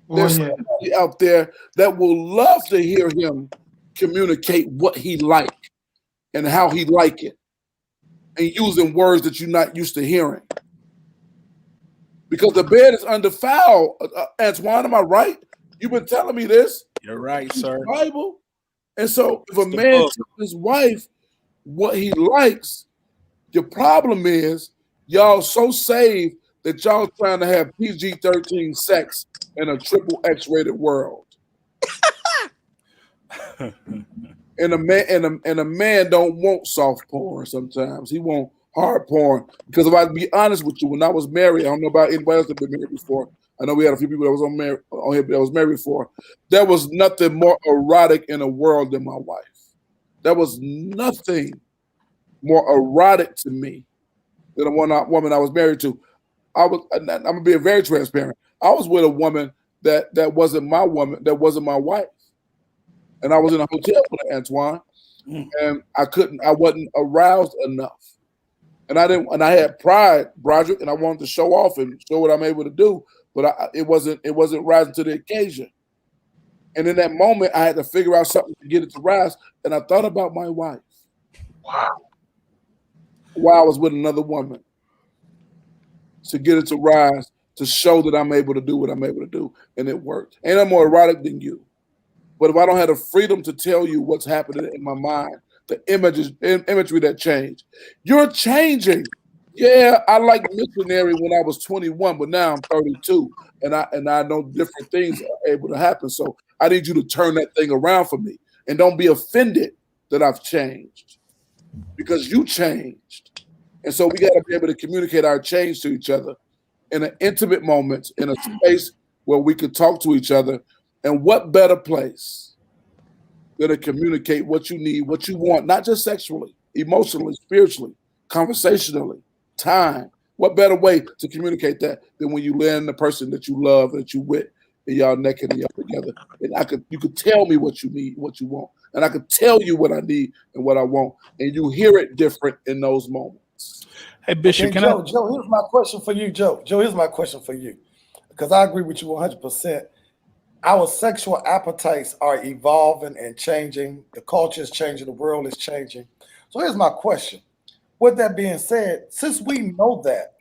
There's somebody out there that will love to hear him communicate what he like and how he like it, and using words that you're not used to hearing. Because the bed is undefiled. Antoine, am I right? You've been telling me this. You're right, sir. Bible. And so if a It's the man book. tells his wife what he likes, your problem is y'all so saved that y'all trying to have PG-13 sex in a triple X-rated world. And a man don't want soft porn sometimes. He want hard porn. Because if I be honest with you, when I was married, I don't know about anybody else that been married before. I know we had a few people that was on here that was married before. There was nothing more erotic in the world than my wife. There was nothing more erotic to me than the woman I was married to. I'm gonna be very transparent. I was with a woman that wasn't my woman, that wasn't my wife. And I was in a hotel with her, Antoine, and I wasn't aroused enough. And I had pride, Broderick, and I wanted to show off and show what I'm able to do, but it wasn't rising to the occasion. And in that moment, I had to figure out something to get it to rise, and I thought about my wife. wow. While I was with another woman, to get it to rise, to show that I'm able to do what I'm able to do, and it worked. Ain't no more erotic than you. But if I don't have the freedom to tell you what's happening in my mind, the imagery that changed, you're changing. Yeah, I liked missionary when I was 21, but now I'm 32, and I know different things are able to happen. So I need you to turn that thing around for me, and don't be offended that I've changed, because you changed. And so we got to be able to communicate our change to each other in an intimate moment, in a space where we could talk to each other. And what better place than to communicate what you need, what you want, not just sexually, emotionally, spiritually, conversationally, time. What better way to communicate that than when you land the person that you love, that you with, and y'all naked and y'all together. And you could tell me what you need, what you want. And I could tell you what I need and what I want. And you hear it different in those moments. Hey, Bishop, Okay, Joe, here's my question for you, Joe. Joe, here's my question for you, because I agree with you 100%. Our sexual appetites are evolving and changing. The culture is changing. The world is changing. So here's my question. With that being said, since we know that,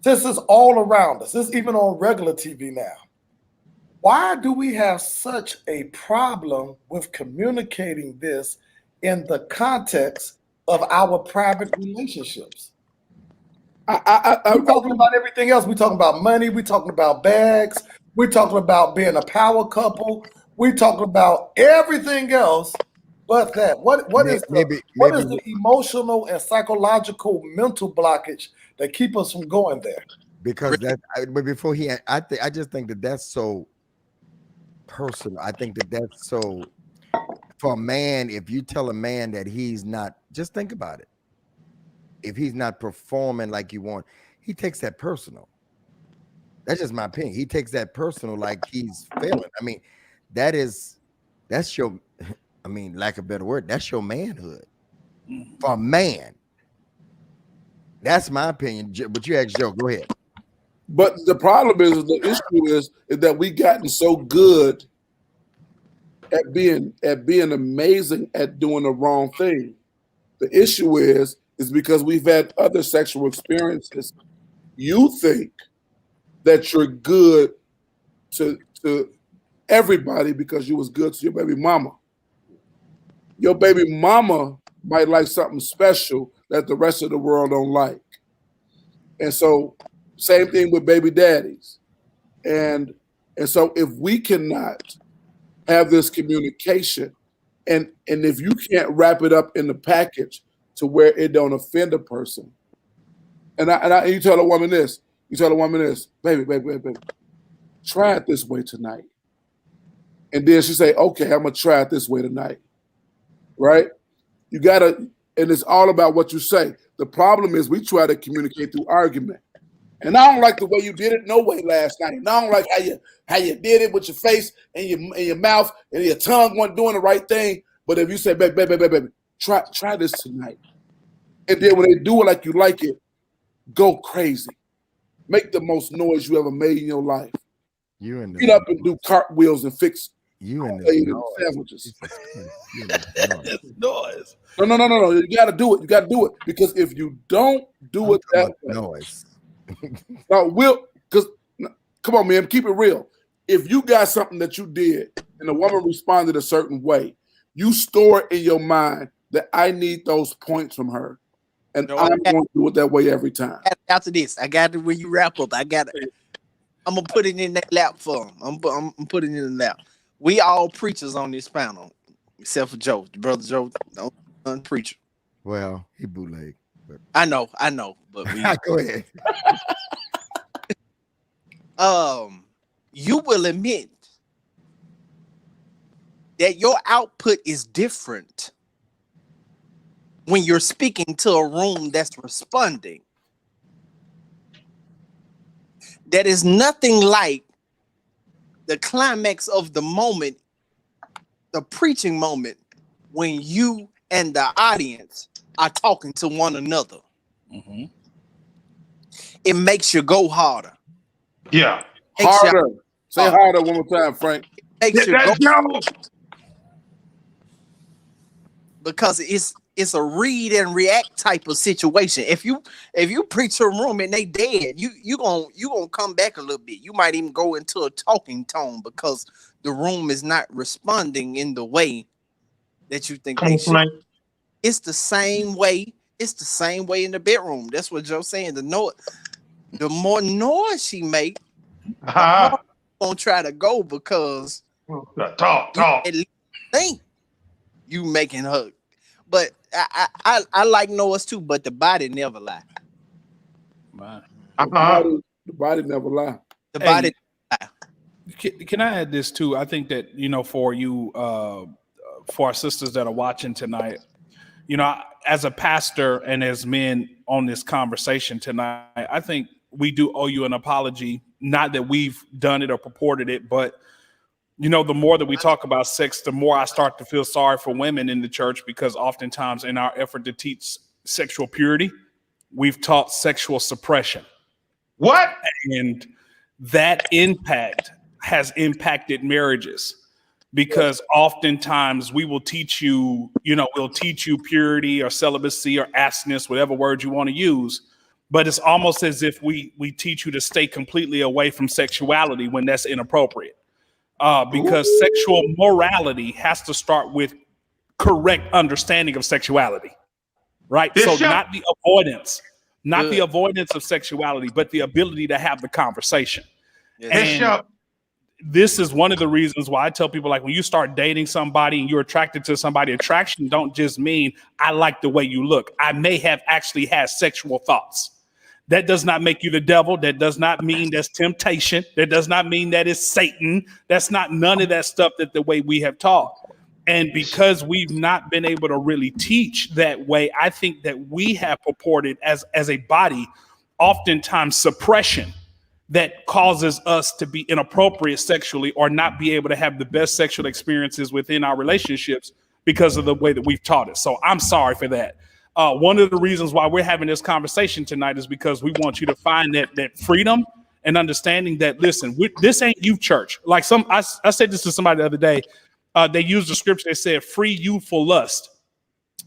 since it's all around us, it's even on regular TV now, why do we have such a problem with communicating this in the context of our private relationships? We're talking about everything else. We're talking about money. We're talking about bags. We're talking about being a power couple. We're talking about everything else but that. What is the emotional and psychological mental blockage that keep us from going there? because but before I just think that that's so personal. I think that that's so for a man. If you tell a man that he's not, just think about it. If he's not performing like you want, he takes that personal. That's just my opinion. He takes that personal, like he's failing. I mean, that's your, I mean, lack of a better word, that's your manhood. For a man. That's my opinion. But you asked Joe, go ahead. But the problem is, the issue is that we gotten so good at being amazing at doing the wrong thing. The issue is because we've had other sexual experiences. You think that you're good to everybody because you was good to your baby mama. Your baby mama might like something special that the rest of the world don't like. And so same thing with baby daddies. And so if we cannot have this communication, and if you can't wrap it up in the package to where it don't offend a person, and you tell a woman this, baby, try it this way tonight. And then she say, okay, I'm gonna try it this way tonight. Right? You gotta, and it's all about what you say. The problem is we try to communicate through argument. And I don't like the way you did it no way last night. And I don't like how you did it with your face and your mouth and your tongue wasn't doing the right thing. But if you say, baby, try this tonight. And then when they do it like you like it, go crazy. Make the most noise you ever made in your life. Get up and do cartwheels and fix sandwiches. Noise. No. You got to do it. You got to do it. Because if you don't do it that way, noise. Now, come on, man, keep it real. If you got something that you did and the woman responded a certain way, you store it in your mind that I need those points from her. And I'm going to do it that way every time. After this, I got it when you wrap up. I'm gonna put it in that lap for him. I'm putting it in the lap. We all preachers on this panel, except for Joe, brother Joe, no preacher. Well, he bootleg. But... I know, but we go ahead. You will admit that your output is different when you're speaking to a room that's responding. That is nothing like the climax of the moment, the preaching moment, when you and the audience are talking to one another. Mm-hmm. It makes you go harder. Yeah. Harder. Say harder one more time, Frank. It makes you go because it's a read and react type of situation. If you preach to a room and they dead, you gonna come back a little bit. You might even go into a talking tone because the room is not responding in the way that you think they should. It's the same way. It's the same way in the bedroom. That's what Joe's saying. The more noise she make, the more gonna try to go because talk. At least think you making her. But I like noise too, but the body never lie. The body never lie. The body lie. Can I add this too? I think that, for you, for our sisters that are watching tonight, as a pastor and as men on this conversation tonight, I think we do owe you an apology. Not that we've done it or purported it, but the more that we talk about sex, the more I start to feel sorry for women in the church, because oftentimes in our effort to teach sexual purity, we've taught sexual suppression. What? And that impact has impacted marriages, because oftentimes we will teach you, we'll teach you purity or celibacy or abstinence, whatever word you want to use. But it's almost as if we teach you to stay completely away from sexuality when that's inappropriate. Because sexual morality has to start with correct understanding of sexuality, right? So not the avoidance of sexuality, but the ability to have the conversation. And this is one of the reasons why I tell people, like, when you start dating somebody and you're attracted to somebody, attraction don't just mean I like the way you look. I may have actually had sexual thoughts. That does not make you the devil. That does not mean that's temptation. That does not mean that it's Satan. That's not none of that stuff that the way we have taught. And because we've not been able to really teach that way, I think that we have purported as a body, oftentimes suppression that causes us to be inappropriate sexually or not be able to have the best sexual experiences within our relationships because of the way that we've taught it. So I'm sorry for that. One of the reasons why we're having this conversation tonight is because we want you to find that freedom and understanding that, listen, this ain't youth church. Like I said this to somebody the other day. They used the scripture that said free youthful lust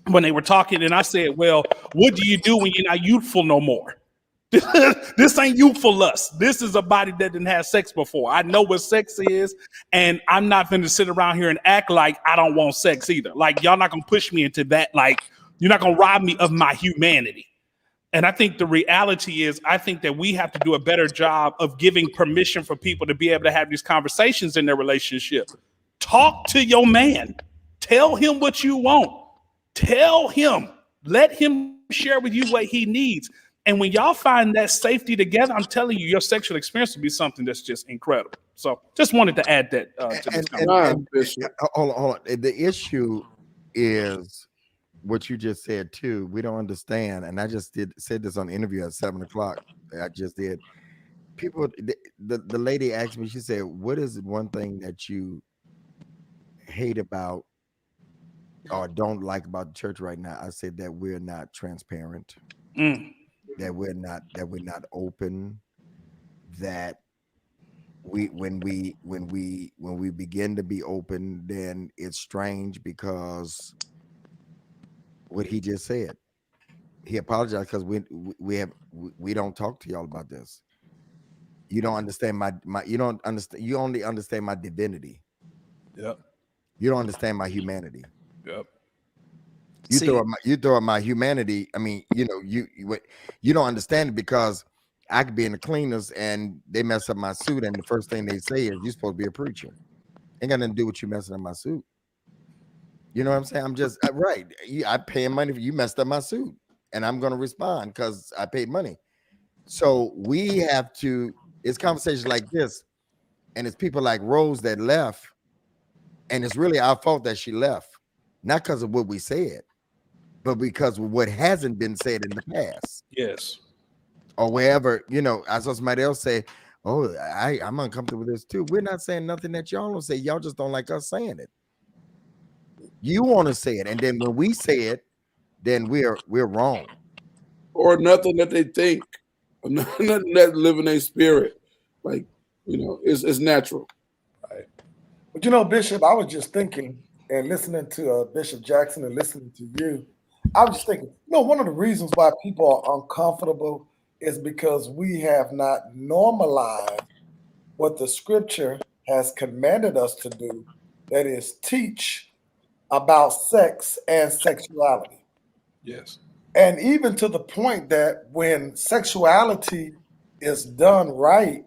when they were talking. And I said, well, what do you do when you're not youthful no more? This ain't youthful lust. This is a body that didn't have sex before. I know what sex is, and I'm not going to sit around here and act like I don't want sex either. Like, y'all not going to push me into that. Like, you're not going to rob me of my humanity. And I think the reality is, I think that we have to do a better job of giving permission for people to be able to have these conversations in their relationship. Talk to your man. Tell him what you want. Tell him. Let him share with you what he needs. And when y'all find that safety together, I'm telling you, your sexual experience will be something that's just incredible. So just wanted to add that to this conversation. Hold on. The issue is what you just said too. We don't understand. And I just said this on the interview at 7:00. I just did. People, the lady asked me, she said, what is one thing that you hate about or don't like about the church right now? I said that we're not transparent. That we're not open, that when we begin to be open, then it's strange because what he just said, he apologized because we don't talk to y'all about this. You don't understand you only understand my divinity. Yep. You don't understand my humanity. Yep. You throw up my humanity. I mean, you don't understand it because I could be in the cleaners and they mess up my suit, and the first thing they say is, "You're supposed to be a preacher." Ain't got nothing to do with you messing up my suit. You know what I'm saying? I'm just right. I paying money for you messed up my suit, and I'm gonna respond because I paid money. So we have to. It's conversations like this, and it's people like Rose that left, and it's really our fault that she left, not because of what we said, but because of what hasn't been said in the past. Yes. Or wherever, I saw somebody else say, "Oh, I'm uncomfortable with this too." We're not saying nothing that y'all don't say. Y'all just don't like us saying it. You want to say it, and then when we say it, then we're wrong. Or nothing that they think, or nothing that live in their spirit. Like, it's natural. Right. But Bishop, I was just thinking and listening to Bishop Jackson and listening to you. I was just thinking, one of the reasons why people are uncomfortable is because we have not normalized what the scripture has commanded us to do, that is, teach about sex and sexuality. Yes. And even to the point that when sexuality is done right,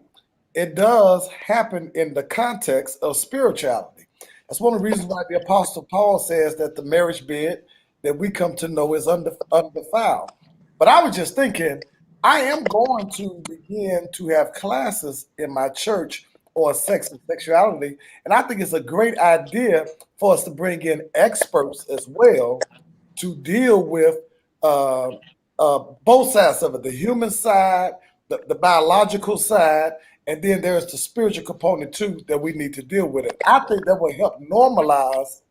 it does happen in the context of spirituality. That's one of the reasons why the Apostle Paul says that the marriage bed that we come to know is undefiled. But I was just thinking, I am going to begin to have classes in my church on sex and sexuality. And I think it's a great idea for us to bring in experts as well to deal with both sides of it, the human side, the biological side, and then there's the spiritual component too that we need to deal with it. I think that will help normalize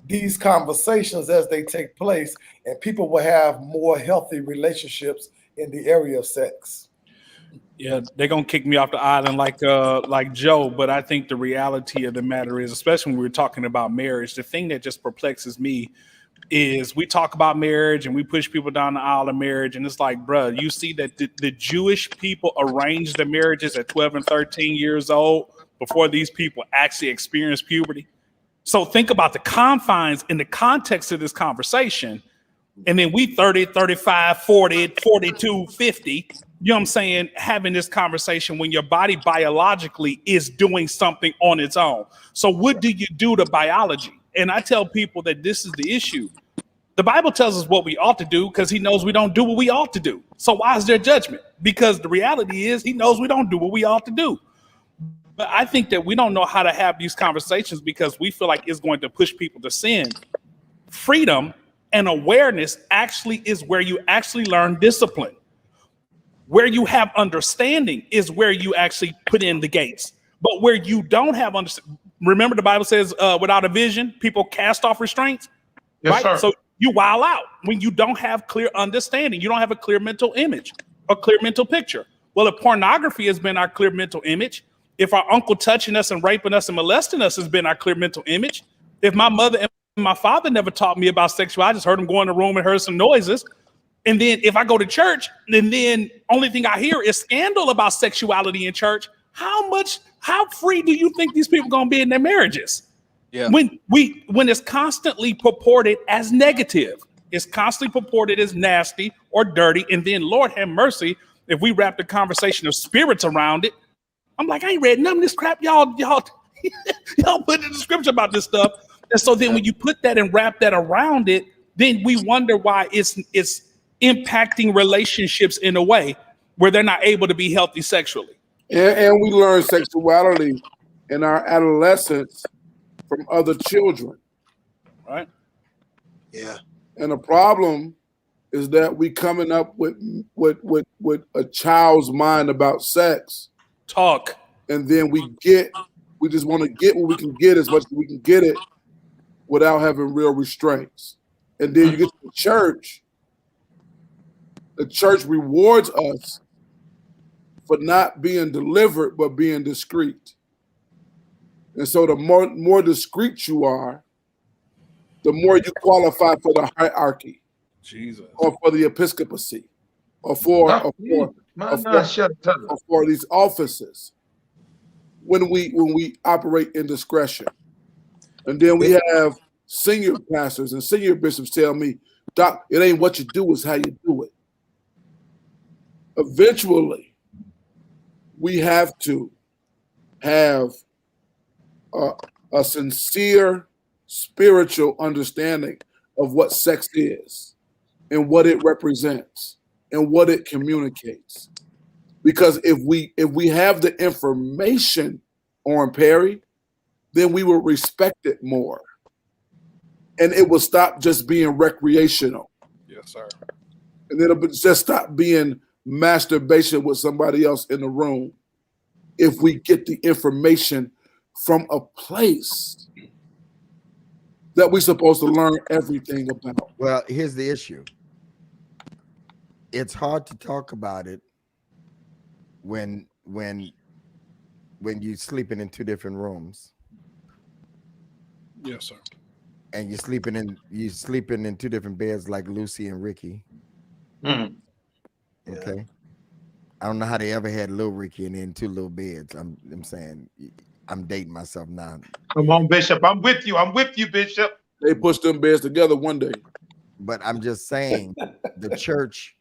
these conversations as they take place, and people will have more healthy relationships in the area of sex. Yeah, they're gonna kick me off the island like Joe, but I think the reality of the matter is, especially when we're talking about marriage, the thing that just perplexes me is we talk about marriage and we push people down the aisle of marriage, and it's like, bro, you see that the Jewish people arranged the marriages at 12 and 13 years old before these people actually experienced puberty. So think about the confines in the context of this conversation. And then we 30, 35, 40, 42, 50, you know what I'm saying, having this conversation when your body biologically is doing something on its own. So what do you do to biology? And I tell people that this is the issue. The Bible tells us what we ought to do because he knows we don't do what we ought to do. So why is there judgment? Because the reality is he knows we don't do what we ought to do. But I think that we don't know how to have these conversations because we feel like it's going to push people to sin. Freedom and awareness actually is where you actually learn discipline. Where you have understanding is where you actually put in the gates. But where you don't have understanding, remember the Bible says without a vision, people cast off restraints. Yes, right? sir. So you wild out when you don't have clear understanding. You don't have a clear mental image, a clear mental picture. Well, if pornography has been our clear mental image, if our uncle touching us and raping us and molesting us has been our clear mental image, if my mother and my father never taught me about sexuality, I just heard them go in the room and heard some noises. And then if I go to church, and then only thing I hear is scandal about sexuality in church, how free do you think these people gonna be in their marriages? Yeah. When it's constantly purported as negative, it's constantly purported as nasty or dirty, and then Lord have mercy, if we wrap the conversation of spirits around it, I'm like, I ain't read none of this crap y'all put in the scripture about this stuff. And so then when you put that and wrap that around it, then we wonder why it's impacting relationships in a way where they're not able to be healthy sexually. And we learn sexuality in our adolescence from other children. Right? Yeah. And the problem is that we coming up with a child's mind about sex. Talk. And then we just want to get what we can get as much as we can get it without having real restraints. And then you get to the church rewards us for not being delivered, but being discreet. And so the more discreet you are, the more you qualify for the hierarchy. Jesus. Or for the episcopacy, or for these offices when we operate in discretion. And then we have senior pastors and senior bishops tell me, Doc, it ain't what you do, it's how you do it. Eventually, we have to have a sincere spiritual understanding of what sex is and what it represents and what it communicates. Because if we have the information on Perry, then we will respect it more. And it will stop just being recreational. Yes, sir. And it'll just stop being masturbation with somebody else in the room if we get the information from a place that we're supposed to learn everything about. Well, here's the issue. It's hard to talk about it when you're sleeping in two different rooms. Yes, sir. And you're sleeping in two different beds like Lucy and Ricky. Mhm. Okay. I don't know how they ever had little Ricky and then two little beds. I'm saying I'm dating myself now. Come on, Bishop. I'm with you. I'm with you, Bishop. They pushed them beds together one day. But I'm just saying the church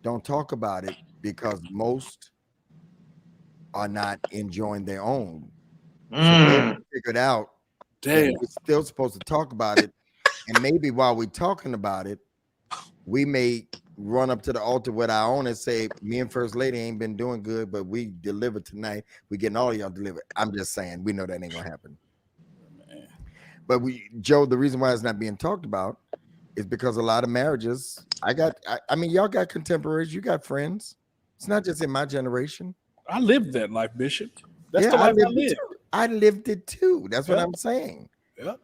don't talk about it because most are not enjoying their own. So they figured out Damn. we're still supposed to talk about it. And maybe while we're talking about it, we may run up to the altar with our own and say, me and First Lady ain't been doing good, but we delivered tonight. We getting all of y'all delivered. I'm just saying, we know that ain't gonna happen. But Joe, the reason why it's not being talked about is because a lot of marriages, I mean, y'all got contemporaries, you got friends. It's not just in my generation. I lived that life, Bishop. That's Yeah, the life I it lived. too. I lived it too. That's what I'm saying. Yep.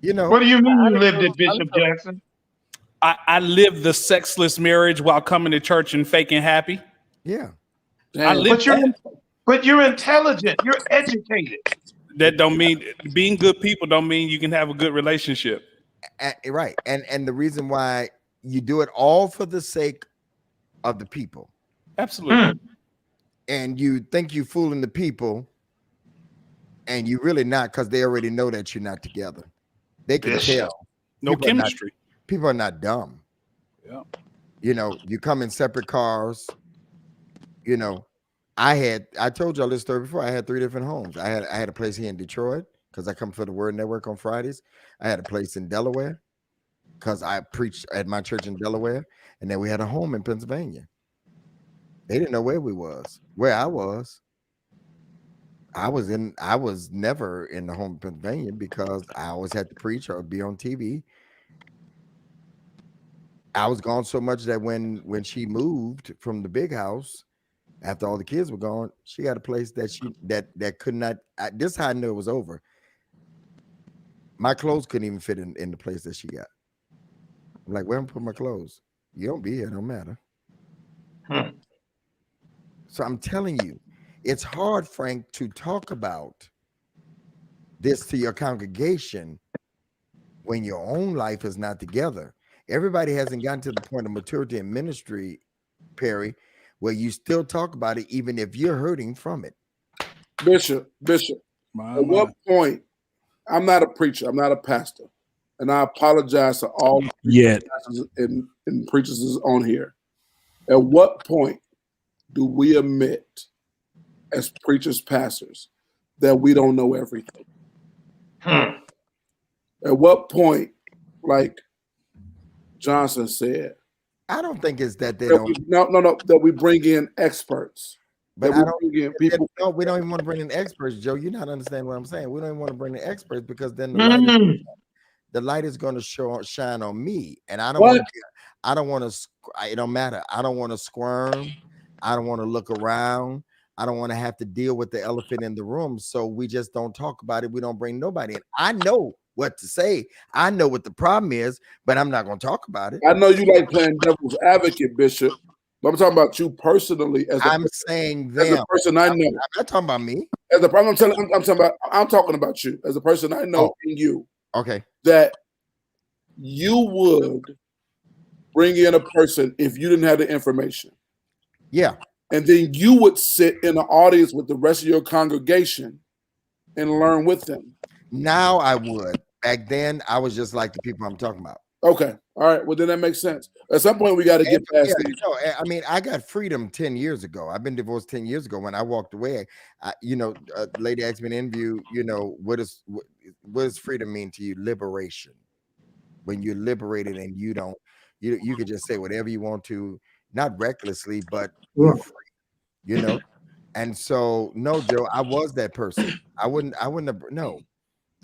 You know, What do you mean you lived it, Bishop Jackson? I lived the sexless marriage while coming to church and faking happy. yeah. I lived But you're intelligent. You're educated. that. Don't mean being good people don't mean you can have a good relationship. Right. And the reason why you do it all for the sake of the people. Absolutely. And you think you fooling the people, and you really not, because they already know that you're not together. They can tell. No People are not- chemistry. People are not dumb. Yeah. You know, you come in separate cars. You know, I told y'all this story before. I had 3 different homes. I had a place here in Detroit because I come for the Word Network on Fridays. I had a place in Delaware. because I preached at my church in Delaware, and then we had a home in Pennsylvania. They didn't know where I was. I was never in the home in Pennsylvania because I always had to preach or be on TV. I was gone so much that when she moved from the big house, after all the kids were gone, she got a place that could not. This is how I knew it was over. My clothes couldn't even fit in the place that she got. I'm like, where am I put my clothes? You don't be here, no matter. So I'm telling you, it's hard, Frank, to talk about this to your congregation when your own life is not together. Everybody hasn't gotten to the point of maturity in ministry, Perry, where you still talk about it, even if you're hurting from it. Bishop, at what point, I'm not a preacher, I'm not a pastor, and I apologize to all pastors and preachers on here. At what point do we admit, as preachers, pastors, that we don't know everything? At what point, like Johnson said, I don't think it's that they that don't. that we bring in experts. But that we bring in people. No, we don't even want to bring in experts, Joe. You're not understanding what I'm saying. We don't even want to bring in experts because then the light is going to shine on me, and I don't want to. I don't want to. It don't matter. I don't want to squirm. I don't want to look around. I don't want to have to deal with the elephant in the room. So we just don't talk about it. We don't bring nobody in. I know what to say. I know what the problem is, but I'm not going to talk about it. I know you like playing devil's advocate, Bishop. But I'm talking about you personally. I'm saying them. As a person I know. I'm not talking about me. As a problem, I'm talking about you. As a person I know in you. Okay. That you would bring in a person if you didn't have the information. Yeah. And then you would sit in the audience with the rest of your congregation and learn with them. Now I would. Back then, I was just like the people I'm talking about. Okay. All right. Well, then that makes sense. At some point, we got to get past these. No, I mean, I got freedom 10 years ago. I've been divorced 10 years ago. When I walked away, lady asked me in an interview, what does freedom mean to you? Liberation. When you're liberated and you could just say whatever you want to, not recklessly, but you're free, And so, no, Joe, I was that person. I wouldn't have, no.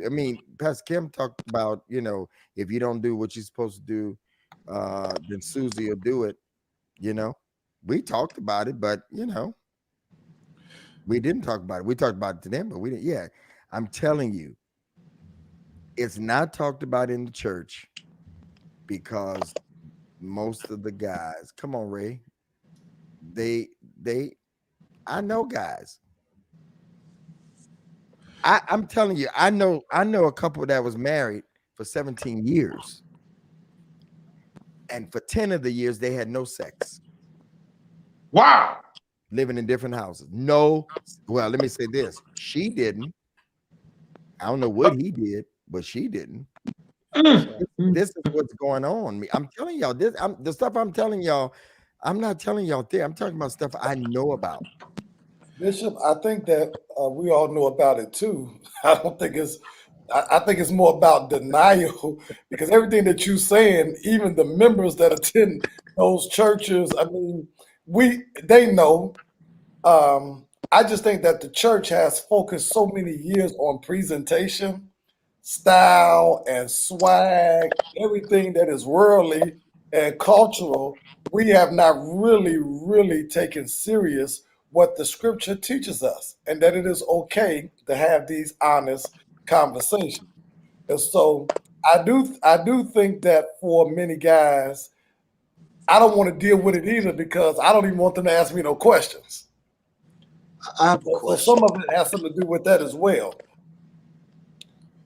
I mean, Pastor Kim talked about, if you don't do what you're supposed to do, then Susie will do it. We talked about it, but we didn't talk about it. We talked about it to them, but we didn't. Yeah, I'm telling you, it's not talked about in the church because most of the guys, come on, Ray, I know guys. I'm telling you, I know a couple that was married for 17 years. And for 10 of the years, they had no sex. Wow. Living in different houses. No. Well, let me say this. She didn't. I don't know what he did, but she didn't. This is what's going on. I'm telling y'all this. The stuff I'm telling y'all, I'm not telling y'all there. I'm talking about stuff I know about. Bishop, I think that we all know about it too. I think it's more about denial because everything that you're saying, even the members that attend those churches, I mean, they know. I just think that the church has focused so many years on presentation, style, and swag, everything that is worldly and cultural. We have not really taken serious what the scripture teaches us, and that it is okay to have these honest conversations. And so I do think that for many guys, I don't want to deal with it either because I don't even want them to ask me no questions. I have a question. So some of it has something to do with that as well.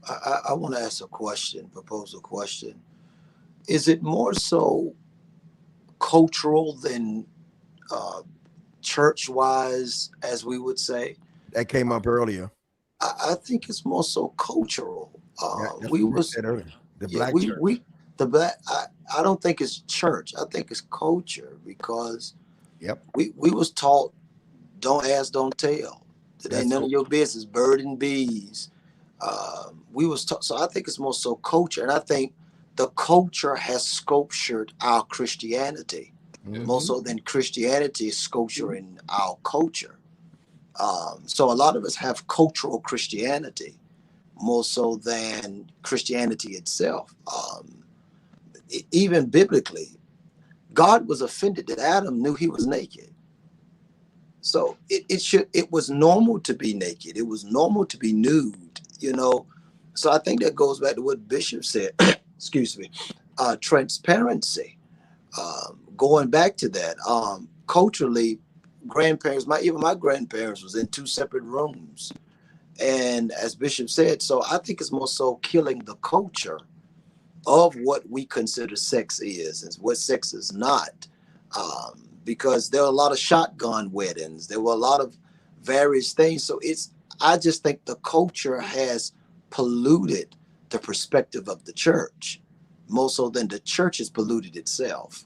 I want to ask a question, propose a question. Is it more so cultural than church-wise, as we would say? That came up earlier. I think it's more so cultural. Said earlier. The black church. I don't think it's church. I think it's culture because we was taught, don't ask, don't tell. It ain't none of your business. Bird and bees. We was taught. So I think it's more so culture, and I think the culture has sculptured our Christianity more so than Christianity is sculpturing our culture. So a lot of us have cultural Christianity more so than Christianity itself. Even biblically, God was offended that Adam knew he was naked. So it was normal to be naked. It was normal to be nude, you know. So I think that goes back to what Bishop said. Excuse me. Transparency. Going back to that, culturally, grandparents, even my grandparents was in 2 separate rooms. And as Bishop said, so I think it's more so killing the culture of what we consider sex is and what sex is not. Because there are a lot of shotgun weddings. There were a lot of various things. So I just think the culture has polluted the perspective of the church more so than the church has polluted itself.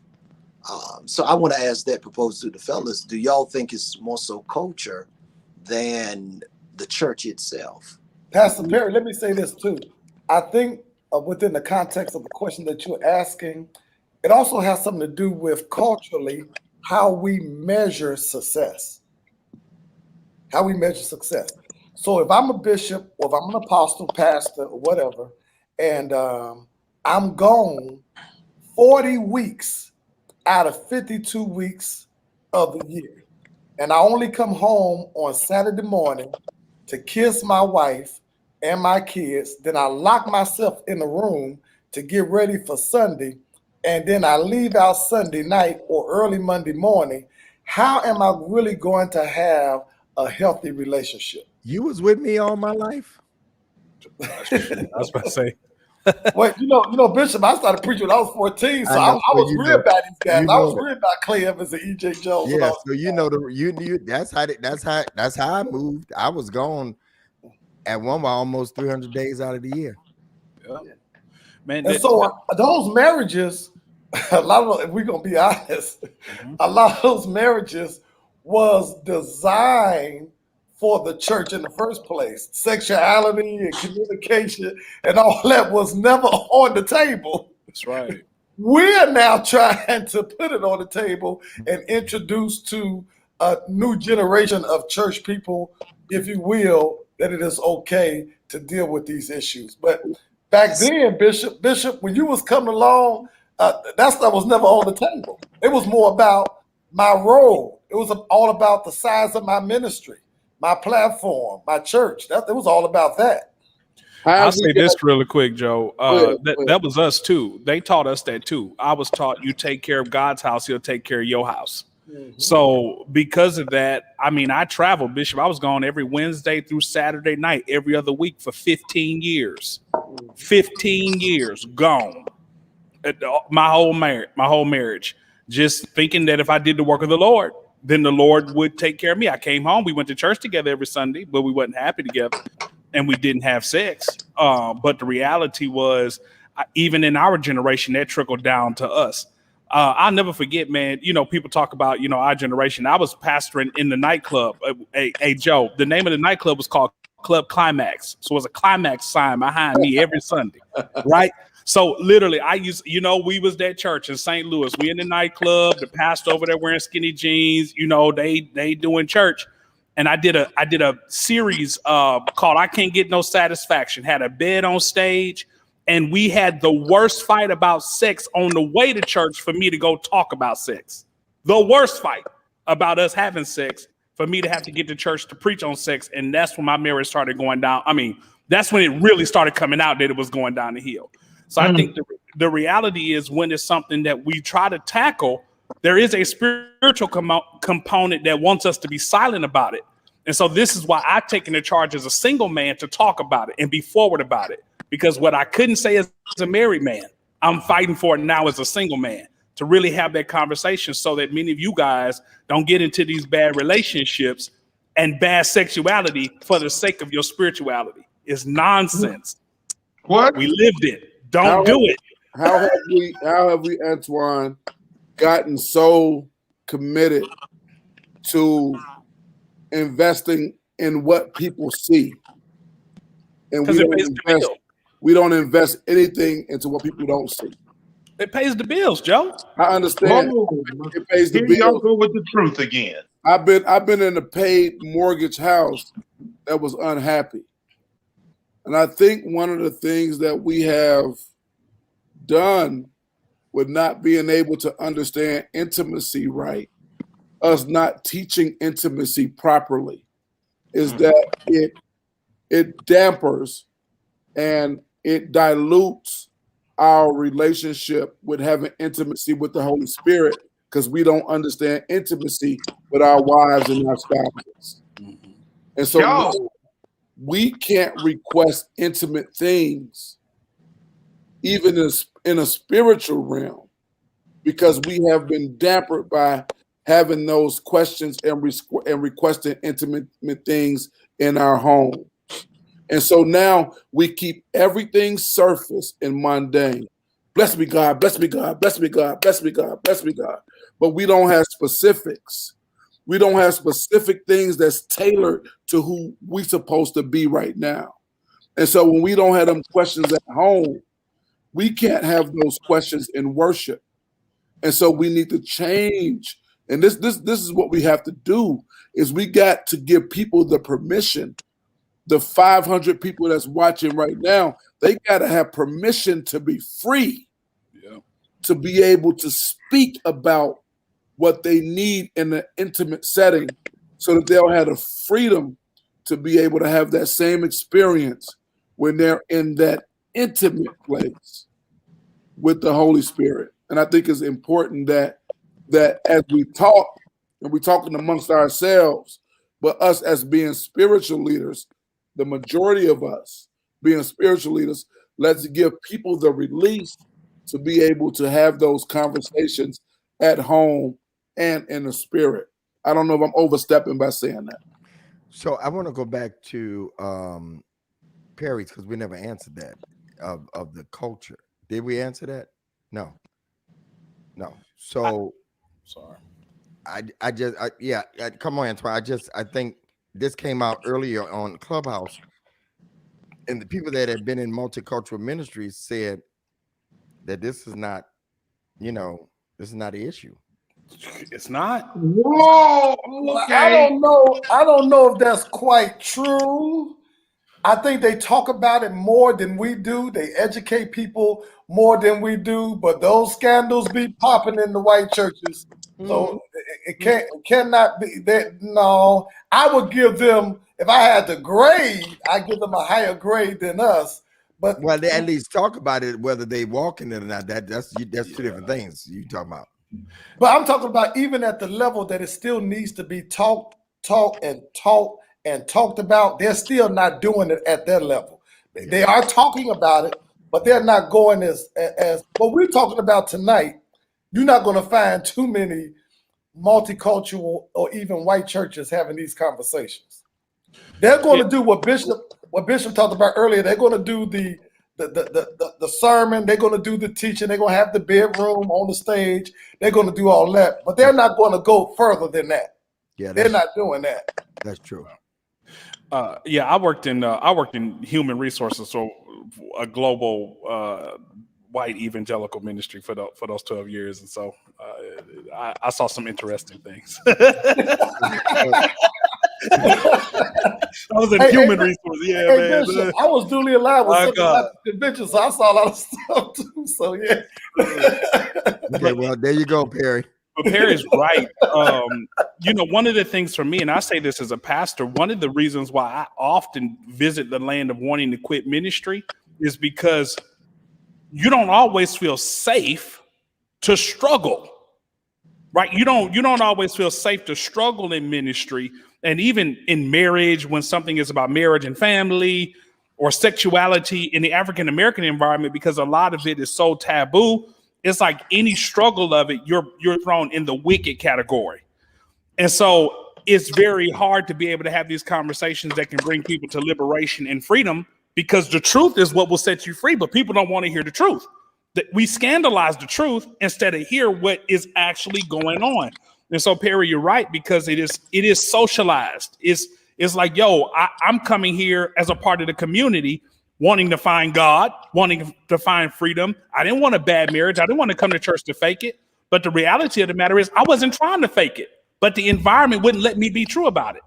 So I want to ask that, propose to the fellas, do y'all think it's more so culture than the church itself? Pastor Perry, let me say this too. I think within the context of the question that you're asking, it also has something to do with culturally how we measure success. How we measure success. So if I'm a bishop or if I'm an apostle, pastor, or whatever, and I'm gone 40 weeks out of 52 weeks of the year, and I only come home on Saturday morning to kiss my wife and my kids, then I lock myself in the room to get ready for Sunday, and then I leave out Sunday night or early Monday morning, how am I really going to have a healthy relationship? You was with me all my life. I was about to say. Well, you know, Bishop, I started preaching when I was 14, so I was real about these guys. I was real about Clay Evans and E.J. Jones. Yeah, so you know that's how I moved. I was gone at one while almost 300 days out of the year. Yeah. Man, and so those marriages, a lot of, if we're gonna be honest, a lot of those marriages was designed for the church in the first place. Sexuality and communication and all that was never on the table. That's right. We're now trying to put it on the table and introduce to a new generation of church people, if you will, that it is okay to deal with these issues. But back then, Bishop, when you was coming along, that stuff was never on the table. It was more about my role. It was all about the size of my ministry, my platform, my church. It was all about that. I'll say this really quick, Joe. That was us too. They taught us that too. I was taught you take care of God's house, he'll take care of your house. So because of that, I mean, I traveled, Bishop. I was gone every Wednesday through Saturday night, every other week for 15 years. 15 years gone. My whole marriage. Just thinking that if I did the work of the Lord, then the Lord would take care of me. I came home. We went to church together every Sunday, but we wasn't happy together. And we didn't have sex. But the reality was, even in our generation, that trickled down to us. I'll never forget, man, you know, people talk about, you know, our generation. I was pastoring in the nightclub. Hey, Joe, the name of the nightclub was called Club Climax. So it was a Climax sign behind me every Sunday, right? So literally, we was that church in St. Louis. We in the nightclub, the pastor over there wearing skinny jeans, you know, they doing church. And I did a series called I Can't Get No Satisfaction, had a bed on stage, and we had the worst fight about sex on the way to church for me to go talk about sex. The worst fight about us having sex for me to have to get to church to preach on sex. And that's when my marriage started going down. I mean, that's when it really started coming out that it was going down the hill. So I think the reality is when it's something that we try to tackle, there is a spiritual component that wants us to be silent about it. And so this is why I've taken the charge as a single man to talk about it and be forward about it. Because what I couldn't say as a married man, I'm fighting for it now as a single man to really have that conversation so that many of you guys don't get into these bad relationships and bad sexuality for the sake of your spirituality. It's nonsense. What? We lived it. Don't do it. How have we, Antoine, gotten so committed to investing in what people see? And we don't invest. we don't invest anything into what people don't see. It pays the bills, Joe. I understand Oh, it pays the here y'all bills. go with the truth again. I've been in a paid mortgage house that was unhappy. And I think one of the things that we have done with not being able to understand intimacy right, us not teaching intimacy properly, is that it dampers and it dilutes our relationship with having intimacy with the Holy Spirit, because we don't understand intimacy with our wives and our spouses. And so Yo. no, we can't request intimate things, even in a spiritual realm, because we have been dampened by having those questions and requesting intimate things in our home. And so now we keep everything surface and mundane. Bless me, God, bless me, God, bless me, God, bless me, God, bless me, God. But we don't have specifics. We don't have specific things that's tailored to who we supposed to be right now. And so when we don't have them questions at home, we can't have those questions in worship. And so we need to change. And this is what we have to do, is we got to give people the permission. The 500 people that's watching right now, they got to have permission to be free, to be able to speak about what they need in an intimate setting, so that they'll have the freedom to be able to have that same experience when they're in that intimate place with the Holy Spirit. And I think it's important that as we talk, and we're talking amongst ourselves, but us as being spiritual leaders, the majority of us being spiritual leaders, let's give people the release to be able to have those conversations at home and in the spirit. I don't know if I'm overstepping by saying that. So I want to go back to Perry's, because we never answered that of the culture. Did we answer that? No. So Sorry. Come on, Antoine. I think this came out earlier on Clubhouse, and the people that had been in multicultural ministries said that this is not the issue. It's not. Whoa. Okay. I don't know if that's quite true. I think they talk about it more than we do. They educate people more than we do, but those scandals be popping in the white churches. So it cannot be that. No, I would give them, if I had to grade, I give them a higher grade than us. But Well, they at least talk about it, whether they walk in it or not. That's two different things you talking about. But I'm talking about even at the level that it still needs to be taught about. They're still not doing it at their level. They are talking about it, but they're not going as what we're talking about tonight. You're not going to find too many multicultural or even white churches having these conversations. They're going to do what Bishop talked about earlier. They're going to do the sermon. They're going to do the teaching. They're going to have the bedroom on the stage. They're going to do all that, but they're not going to go further than that. Yeah, They're not doing that. That's true. I worked in human resources, so a global white evangelical ministry for those 12 years, and so I saw some interesting things. I was in human resources, man. Bishop, I was duly alive with the convention, so I saw a lot of stuff too. So yeah. Okay, well, there you go, Perry. But Perry's right. One of the things for me, and I say this as a pastor, one of the reasons why I often visit the land of wanting to quit ministry is because you don't always feel safe to struggle, right? You don't always feel safe to struggle in ministry, and even in marriage, when something is about marriage and family or sexuality in the African American environment, because a lot of it is so taboo. It's like any struggle of it, you're thrown in the wicked category. And so it's very hard to be able to have these conversations that can bring people to liberation and freedom, because the truth is what will set you free, but people don't want to hear the truth. That we scandalize the truth instead of hear what is actually going on. And so, Perry, you're right, because it is socialized. It's like, yo, I'm coming here as a part of the community, wanting to find God, wanting to find freedom. I didn't want a bad marriage. I didn't want to come to church to fake it. But the reality of the matter is I wasn't trying to fake it, but the environment wouldn't let me be true about it.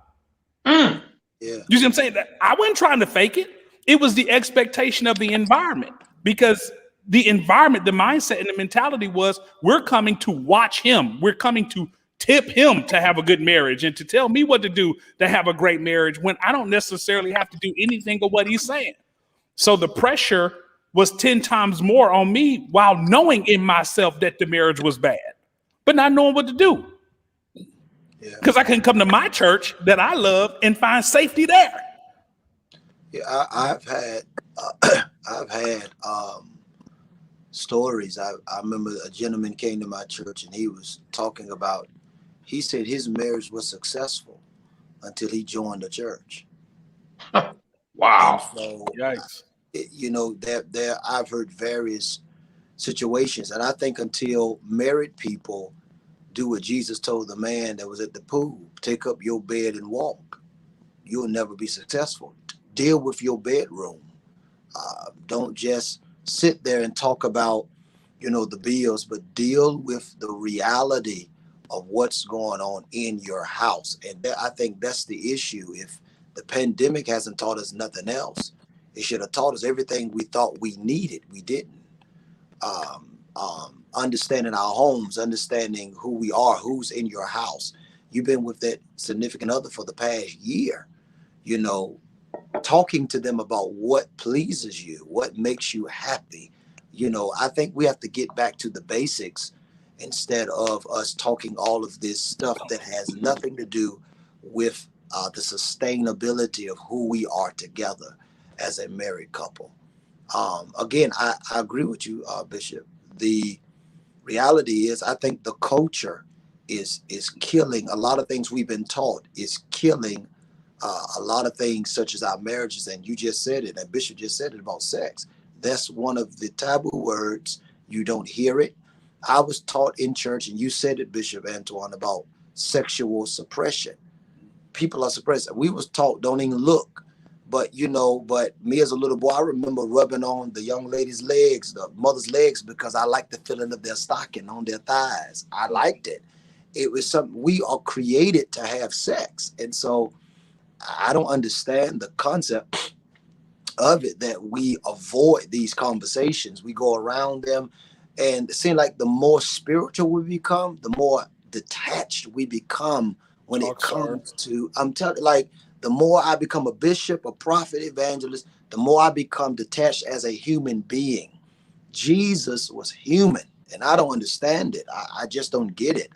Mm. Yeah. You see what I'm saying? That I wasn't trying to fake it. It was the expectation of the environment, because the environment, the mindset and the mentality was, we're coming to watch him. We're coming to tip him to have a good marriage and to tell me what to do to have a great marriage, when I don't necessarily have to do anything of what he's saying. So the pressure was 10 times more on me, while knowing in myself that the marriage was bad, but not knowing what to do. Yeah. Because I couldn't come to my church that I love and find safety there. Yeah, I've had I've had stories. I remember a gentleman came to my church and he was talking about, he said his marriage was successful until he joined the church. Wow. And so, Yikes. you know, there I've heard various situations, and I think until married people do what Jesus told the man that was at the pool, take up your bed and walk, you'll never be successful. Deal with your bedroom. Don't just sit there and talk about, you know, the bills, but deal with the reality of what's going on in your house. And I think that's the issue. If the pandemic hasn't taught us nothing else, it should have taught us everything we thought we needed. We didn't. Understanding our homes, understanding who we are, who's in your house. You've been with that significant other for the past year, you know, talking to them about what pleases you, what makes you happy. You know, I think we have to get back to the basics instead of us talking all of this stuff that has nothing to do with the sustainability of who we are together as a married couple. Again, I agree with you, Bishop. The reality is, I think the culture is killing a lot of things we've been taught, is killing a lot of things such as our marriages. And you just said it, and Bishop just said it about sex. That's one of the taboo words. You don't hear it. I was taught in church, and you said it, Bishop Antoine, about sexual suppression. People are suppressed. We was taught don't even look. But, you know, but me as a little boy, I remember rubbing on the young ladies' legs, the mother's legs, because I liked the feeling of their stocking on their thighs. I liked it. It was something, we are created to have sex. And so I don't understand the concept of it, that we avoid these conversations. We go around them, and it seems like the more spiritual we become, the more detached we become when it comes to, I'm telling, like, the more I become a bishop, a prophet, evangelist, the more I become detached as a human being. Jesus was human, and I don't understand it. I just don't get it.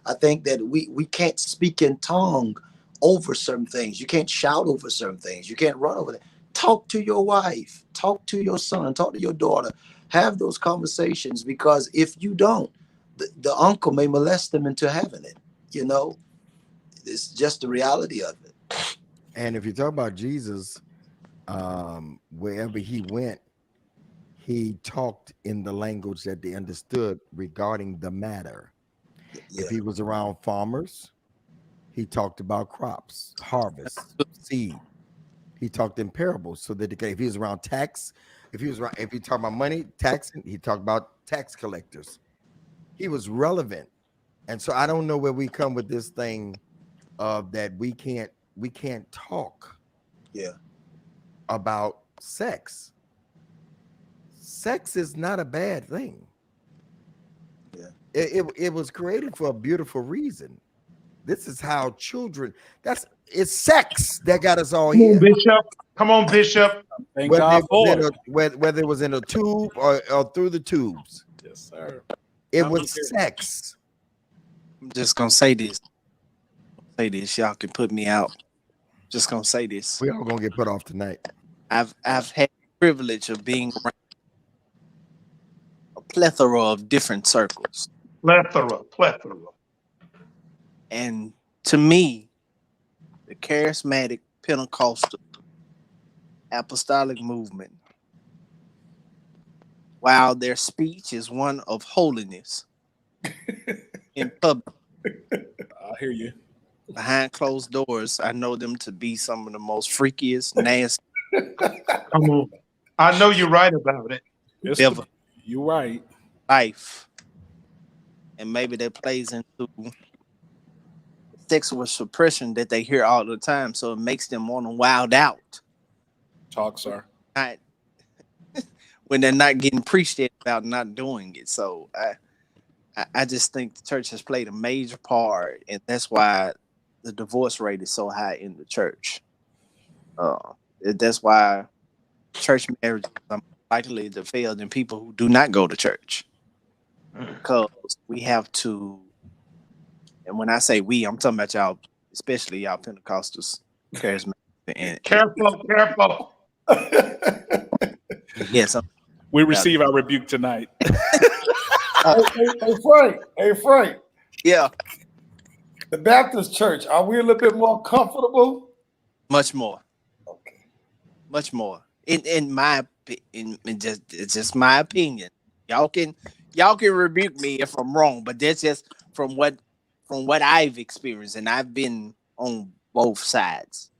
I think that we can't speak in tongue over certain things. You can't shout over certain things. You can't run over them. Talk to your wife, talk to your son, talk to your daughter, have those conversations, because if you don't, the uncle may molest them into having it. You know, it's just the reality of it. And if you talk about Jesus, wherever he went, he talked in the language that they understood regarding the matter. Yeah. If he was around farmers, he talked about crops, harvest, seed. He talked in parables, so that if he was around tax, if he talked about money, taxing, he talked about tax collectors. He was relevant. And so I don't know where we come with this thing of that we can't talk about sex. Sex is not a bad thing. Yeah. It was created for a beautiful reason. This is how children, it's sex that got us all Come on, here. Bishop. Come on, Bishop. Thank God for it. Whether it was in a tube or through the tubes. Yes, sir. It was sex. I'm just gonna say this. Y'all can put me out. Just gonna say this. We all gonna get put off tonight. I've had the privilege of being around a plethora of different circles. Plethora. And to me, the charismatic Pentecostal apostolic movement, while their speech is one of holiness in public, I hear you. behind closed doors, I know them to be some of the most freakiest, nasty, Come on. I know you're right about it. It's Ever. you're right. life, and maybe that plays into sexual suppression that they hear all the time, so it makes them want to wild out. Talk, sir. Not when they're not getting preached at about not doing it. So I just think the church has played a major part, and that's why the divorce rate is so high in the church. That's why church marriages are more likely to fail than people who do not go to church, because we have to. And when I say we, I'm talking about y'all, especially y'all Pentecostals, charismatic, and Careful. yes, We receive our rebuke tonight. Hey, Frank. yeah, The Baptist Church, are we a little bit more comfortable? much more. Okay. Much more. It's just my opinion. Y'all can rebuke me if I'm wrong, but that's just from what I've experienced, and I've been on both sides.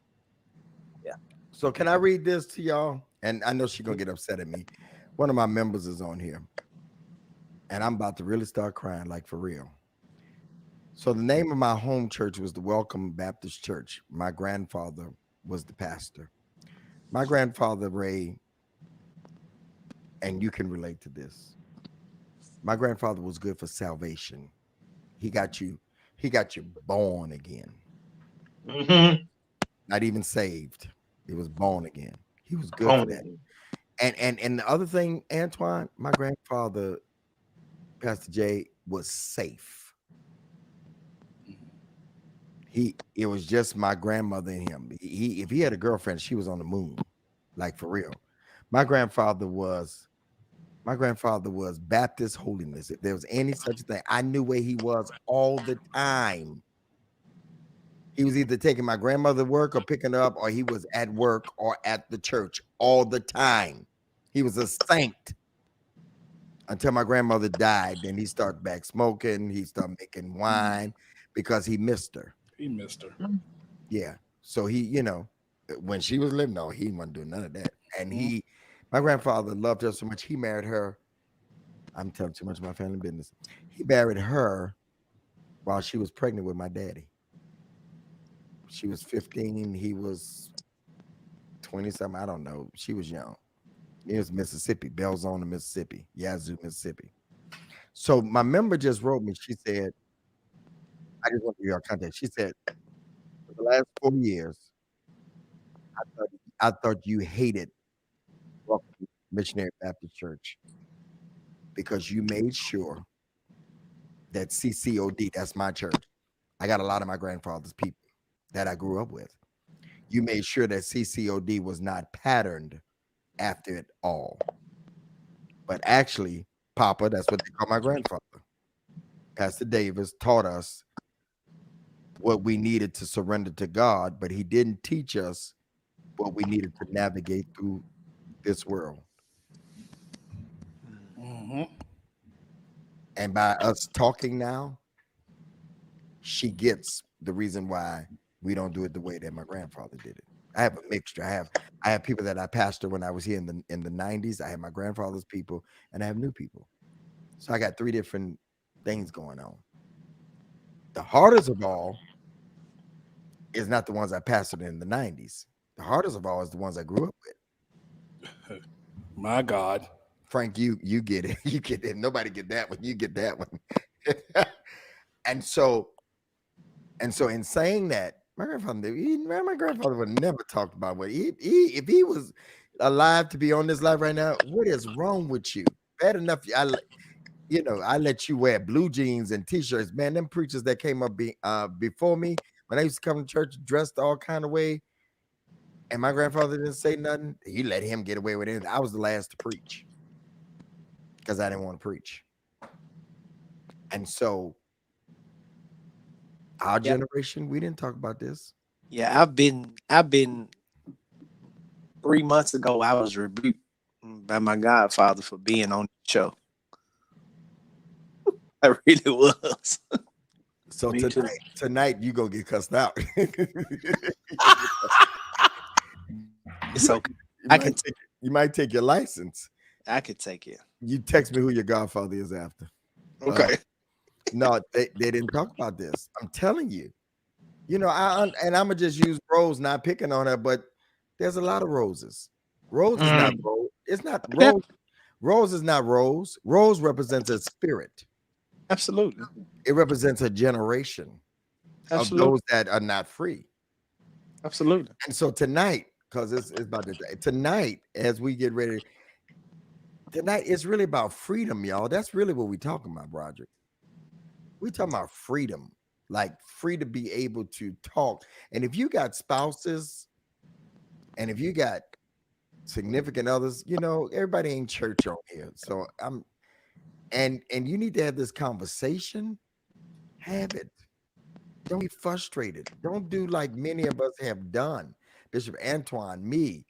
Yeah. So can I read this to y'all? And I know she's gonna get upset at me. One of my members is on here, and I'm about to really start crying, like for real. So the name of my home church was the Welcome Baptist Church. My grandfather was the pastor. My grandfather, Ray, and you can relate to this. My grandfather was good for salvation. He got you born again. Mm-hmm. Not even saved. He was born again. He was good for that. And the other thing, Antoine, my grandfather, Pastor Jay, was safe. It was just my grandmother and him. If he had a girlfriend, she was on the moon, like for real. My grandfather was Baptist holiness. If there was any such a thing, I knew where he was all the time. He was either taking my grandmother to work or picking her up, or he was at work or at the church all the time. He was a saint until my grandmother died. Then he started back smoking. He started making wine because he missed her. He missed her. Yeah. So he, when she was living, no, he wasn't doing none of that. And my grandfather loved her so much, he married her. I'm telling too much of my family business. He married her while she was pregnant with my daddy. She was 15. He was 20-something. I don't know. She was young. It was Mississippi, Belzona, Mississippi, Yazoo, Mississippi. So my member just wrote me. She said, I just want to give you our contact. She said, for the last 4 years, I thought you hated Welcome Missionary Baptist Church because you made sure that CCOD, that's my church. I got a lot of my grandfather's people that I grew up with. You made sure that CCOD was not patterned after it all. But actually, Papa, that's what they call my grandfather, Pastor Davis, taught us what we needed to surrender to God, but he didn't teach us what we needed to navigate through this world. Mm-hmm. And by us talking now, she gets the reason why we don't do it the way that my grandfather did it. I have a mixture. I have people that I pastored when I was here in the 90s. I have my grandfather's people, and I have new people. So I got 3 different things going on. The hardest of all is not the ones I pastored in the 90s. The hardest of all is the ones I grew up with. My God. Frank, you get it. You get it. Nobody get that one. You get that one. And so in saying that, my grandfather would never talk about what if he was alive to be on this life right now. What is wrong with you? Bad enough, I let you wear blue jeans and t-shirts. Man, them preachers that came up before me, when I used to come to church dressed all kind of way, and my grandfather didn't say nothing, he let him get away with it. I was the last to preach because I didn't want to preach. And so our generation, we didn't talk about this. Yeah, I've been 3 months ago, I was rebuked by my godfather for being on the show. I really was. So Me too. tonight you gonna get cussed out. It's okay. You might take your license. I could take it. You text me who your godfather is after. Okay. No, they didn't talk about this. I'm telling you. You know, and I'm gonna just use Rose, not picking on her, but there's a lot of Roses. Rose is not Rose. It's not Rose. Rose is not Rose. Rose represents a spirit. Absolutely. It represents a generation of those that are not free. Absolutely. And so tonight, because it's about to tonight, as we get ready, tonight it's really about freedom, y'all. That's really what we're talking about, Broderick. We're talking about freedom, like free to be able to talk. And if you got spouses, and if you got significant others, you know, everybody ain't church on here. So and you need to have this conversation. Have it. Don't be frustrated. Don't do like many of us have done. Bishop Antoine, me,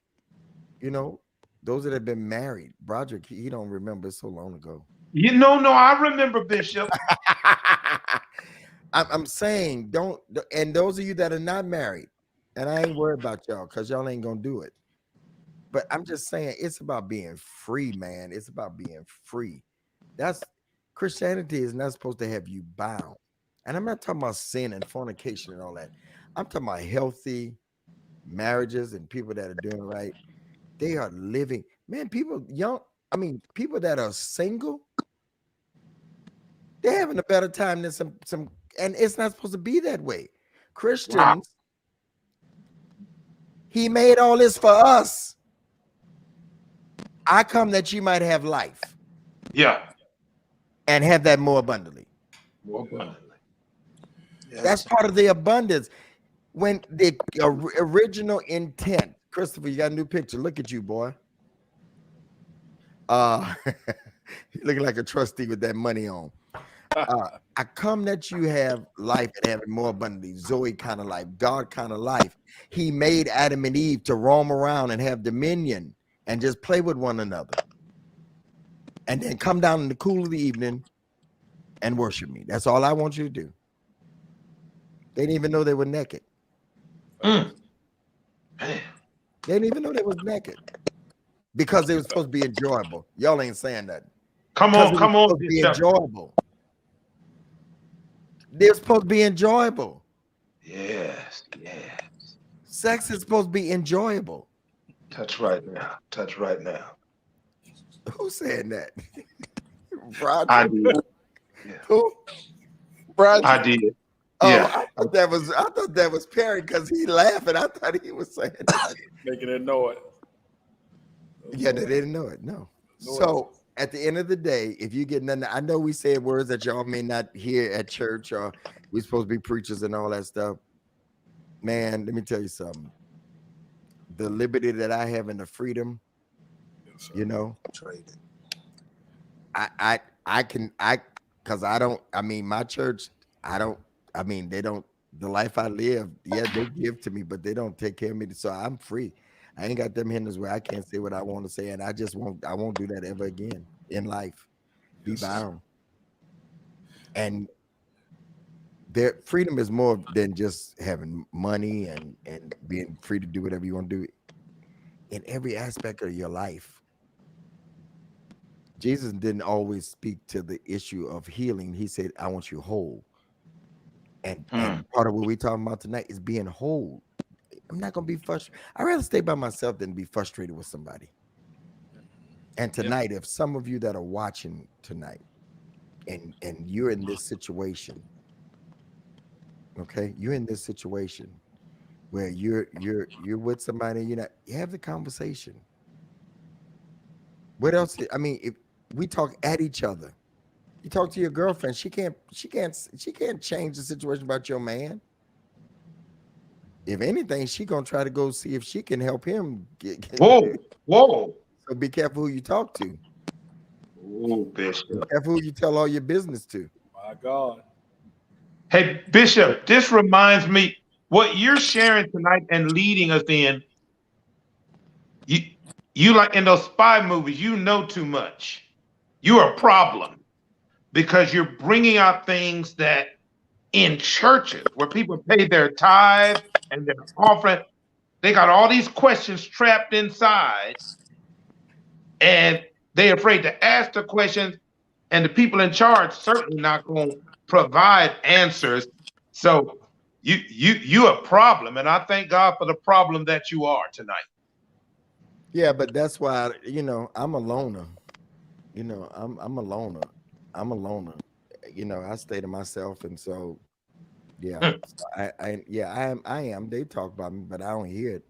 you know, those that have been married. Broderick, he don't remember, so long ago. You know, no, I remember, Bishop. I'm saying don't, and those of you that are not married, and I ain't worried about y'all because y'all ain't gonna do it. But I'm just saying it's about being free, man. It's about being free. That's Christianity is not supposed to have you bound. And I'm not talking about sin and fornication and all that. I'm talking about healthy marriages and people that are doing right. They are living, man. People people that are single, they're having a better time than some, and it's not supposed to be that way. Christians, he made all this for us. I come that you might have life. Yeah. And have that more abundantly. More abundantly. Yes. That's part of the abundance. When the original intent, Christopher, you got a new picture. Look at you, boy. You're looking like a trustee with that money on. I come that you have life and have it more abundantly. Zoe kind of life, God kind of life. He made Adam and Eve to roam around and have dominion and just play with one another. And then come down in the cool of the evening and worship me. That's all I want you to do. They didn't even know they were naked. Man. They didn't even know they was naked. Because it was supposed to be enjoyable. Y'all ain't saying that. Come on. Be enjoyable. They're supposed to be enjoyable. Yes. Sex is supposed to be enjoyable. Touch right now. Who said that? Roger? I did. Yeah. Who? Roger. I did. Oh, Yeah. I thought that was Perry because he laughing. I thought he was saying that. Making it know it. Yeah, they didn't know it. No. So at the end of the day, if you get nothing, I know we said words that y'all may not hear at church, or we're supposed to be preachers and all that stuff. Man, let me tell you something. The liberty that I have and the freedom, you know, my church, they don't, the life I live, yeah, they give to me, but they don't take care of me. So I'm free. I ain't got them hinders where I can't say what I want to say. And I won't do that ever again in life. Be bound. And their freedom is more than just having money and being free to do whatever you want to do in every aspect of your life. Jesus didn't always speak to the issue of healing. He said, I want you whole. And part of what we're talking about tonight is being whole. I'm not going to be frustrated. I'd rather stay by myself than be frustrated with somebody. And tonight, if some of you that are watching tonight and you're in this situation, okay, you're in this situation where you're with somebody, you have the conversation. What else? If we talk at each other, you talk to your girlfriend, she can't change the situation about your man. If anything, she gonna try to go see if she can help him get. Whoa. So be careful who you talk to. Oh, Bishop. Be careful who you tell all your business to. My God. Hey, Bishop, this reminds me what you're sharing tonight and leading us in. You like in those spy movies, you know too much. You're a problem because you're bringing out things that in churches where people pay their tithe and their offering, they got all these questions trapped inside, and they're afraid to ask the questions, and the people in charge certainly not going to provide answers. So you a problem, and I thank God for the problem that you are tonight. Yeah, but that's why, I'm a loner. I'm a loner. I'm a loner. I stay to myself, and so yeah. Hmm. So I am. They talk about me, but I don't hear it.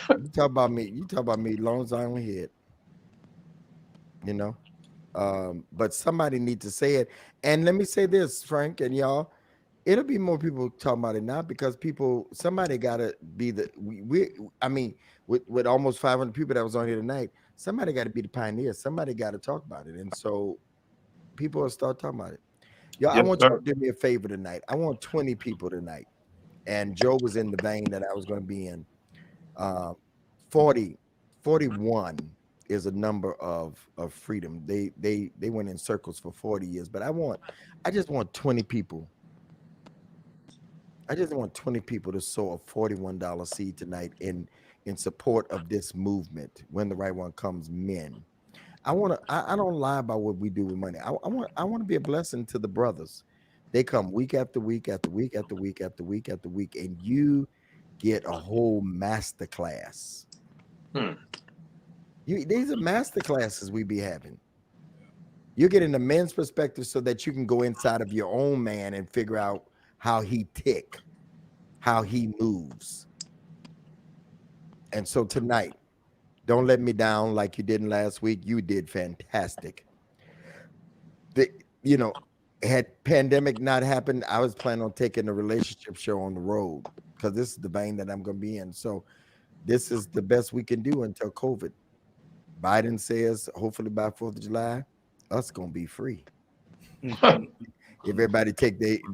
You talk about me. You talk about me. As long as I don't hear it, you know. But somebody need to say it. And let me say this, Frank and y'all. It'll be more people talking about it now because somebody got to be I mean, with almost 500 people that was on here tonight, somebody got to be the pioneer. Somebody got to talk about it. And so people will start talking about it. Y'all, I Yes, want sir. you to do me a favor tonight. I want 20 people tonight. And Joe was in the vein that I was going to be in. 41 is a number of freedom. They went in circles for 40 years, but I just want 20 people. I just want 20 people to sow a $41 seed tonight in support of this movement. When the right one comes, men. I don't lie about what we do with money. I want to be a blessing to the brothers. They come week after week after week after week after week after week, and you get a whole master class. These are master classes we be having. You're getting the men's perspective so that you can go inside of your own man and figure out how he tick, how he moves. And so tonight, don't let me down like you didn't last week. You did fantastic. Had pandemic not happened, I was planning on taking the relationship show on the road because this is the vein that I'm going to be in. So this is the best we can do until COVID. Biden says, hopefully by 4th of July, us going to be free. If everybody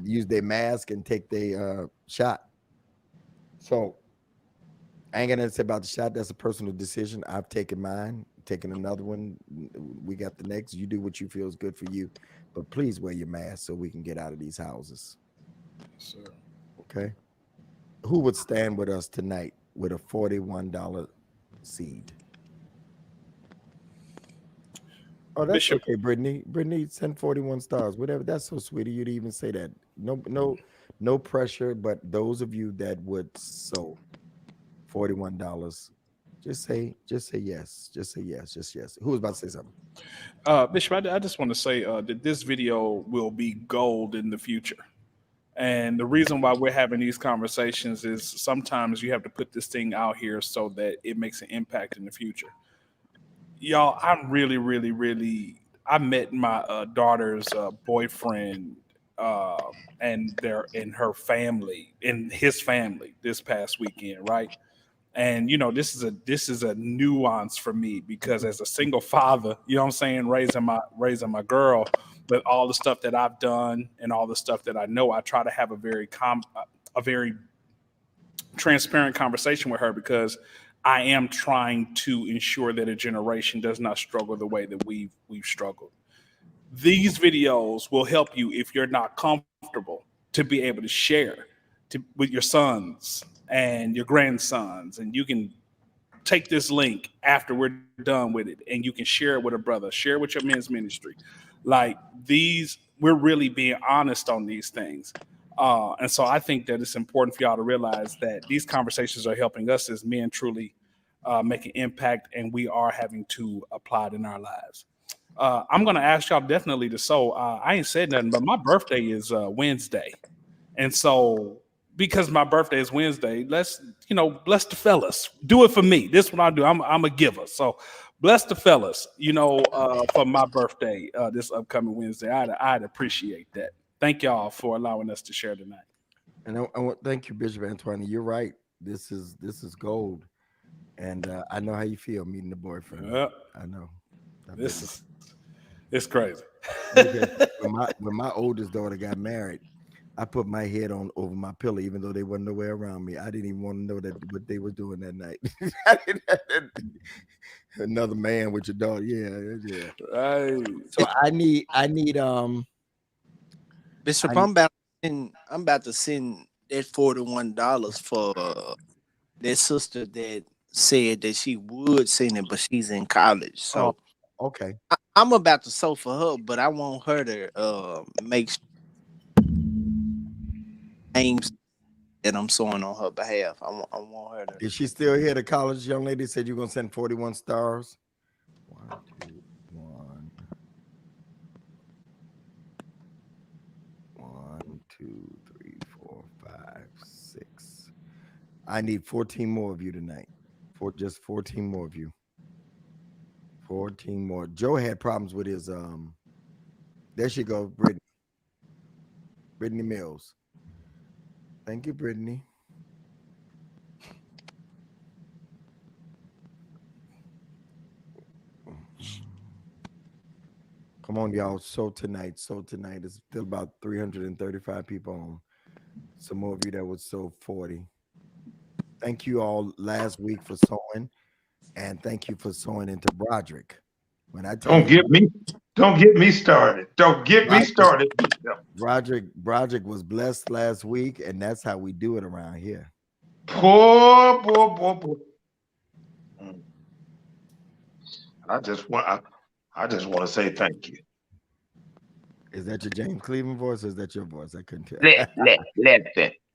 use their mask and take their shot. So I ain't gonna say about the shot. That's a personal decision. I've taken mine, taking another one. We got the next. You do what you feel is good for you, but please wear your mask so we can get out of these houses. Sir. Okay. Who would stand with us tonight with a $41 seed? Oh, that's Bishop. okay, Brittany. Brittany, send 41 stars. Whatever. That's so sweet of you to even say that. No pressure. But those of you that would sow $41, just say yes. Just say yes. Just yes. Who was about to say something? Bishop, I just want to say that this video will be gold in the future. And the reason why we're having these conversations is sometimes you have to put this thing out here so that it makes an impact in the future. Y'all, I'm really, really, really. I met my daughter's boyfriend and her family, and his family this past weekend, right? And this is a nuance for me because as a single father, you know what I'm saying, raising my girl, but all the stuff that I've done and all the stuff that I know, I try to have a very transparent conversation with her because I am trying to ensure that a generation does not struggle the way that we've struggled. These videos will help you if you're not comfortable to be able to share with your sons and your grandsons, and you can take this link after we're done with it and you can share it with a brother, share it with your men's ministry. Like we're really being honest on these things. And so I think that it's important for y'all to realize that these conversations are helping us as men truly make an impact, and we are having to apply it in our lives. I'm going to ask y'all definitely to sow. I ain't said nothing, but my birthday is Wednesday. And so because my birthday is Wednesday, let's, bless the fellas. Do it for me. This is what I do. I'm a giver. So bless the fellas, for my birthday this upcoming Wednesday. I'd appreciate that. Thank y'all for allowing us to share tonight. And I want thank you, Bishop Antoine. You're right. This is gold. And I know how you feel meeting the boyfriend. Yep. I know. It's crazy. When my oldest daughter got married, I put my head over my pillow, even though they wasn't nowhere around me. I didn't even want to know what they were doing that night. Another man with your daughter, yeah. Right. So I need Bishop, I'm about to send that $41 for that sister that said that she would send it, but she's in college. So Okay. I'm about to sew for her, but I want her to make names that I'm sewing on her behalf. I want her to. Is she still here? The college young lady said you're gonna send 41 stars. 1, 2, 1. 1, 2, 3, 4, 5, 6. I need 14 more of you tonight. Just 14 more of you. 14 more. Joe had problems with his there she goes, Brittany. Brittany Mills. Thank you, Brittany. Come on, y'all. So tonight is still about 335 people on. Some more of you that was so 40. Thank you all last week for sewing, and thank you for sewing into Broderick. When I tell Don't get me started. Don't get me started. Broderick was blessed last week, and that's how we do it around here. Poor. I just want to say thank you. Is that your James Cleveland voice, or is that your voice? I couldn't tell.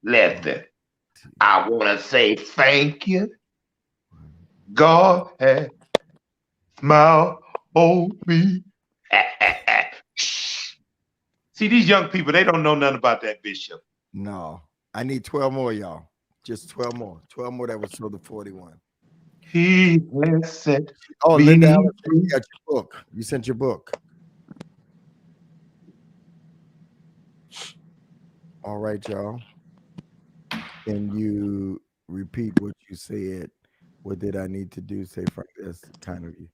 Listen. I want to say thank you. God has smiled on me. See, these young people, they don't know nothing about that, Bishop. No, I need 12 more, y'all. Just 12 more. 12 more that would show the 41. He has said. Oh, Linda Allison, you got your book. You sent your book. All right, y'all. Can you repeat what you said? What did I need to do? Say, Frank, that's kind of you.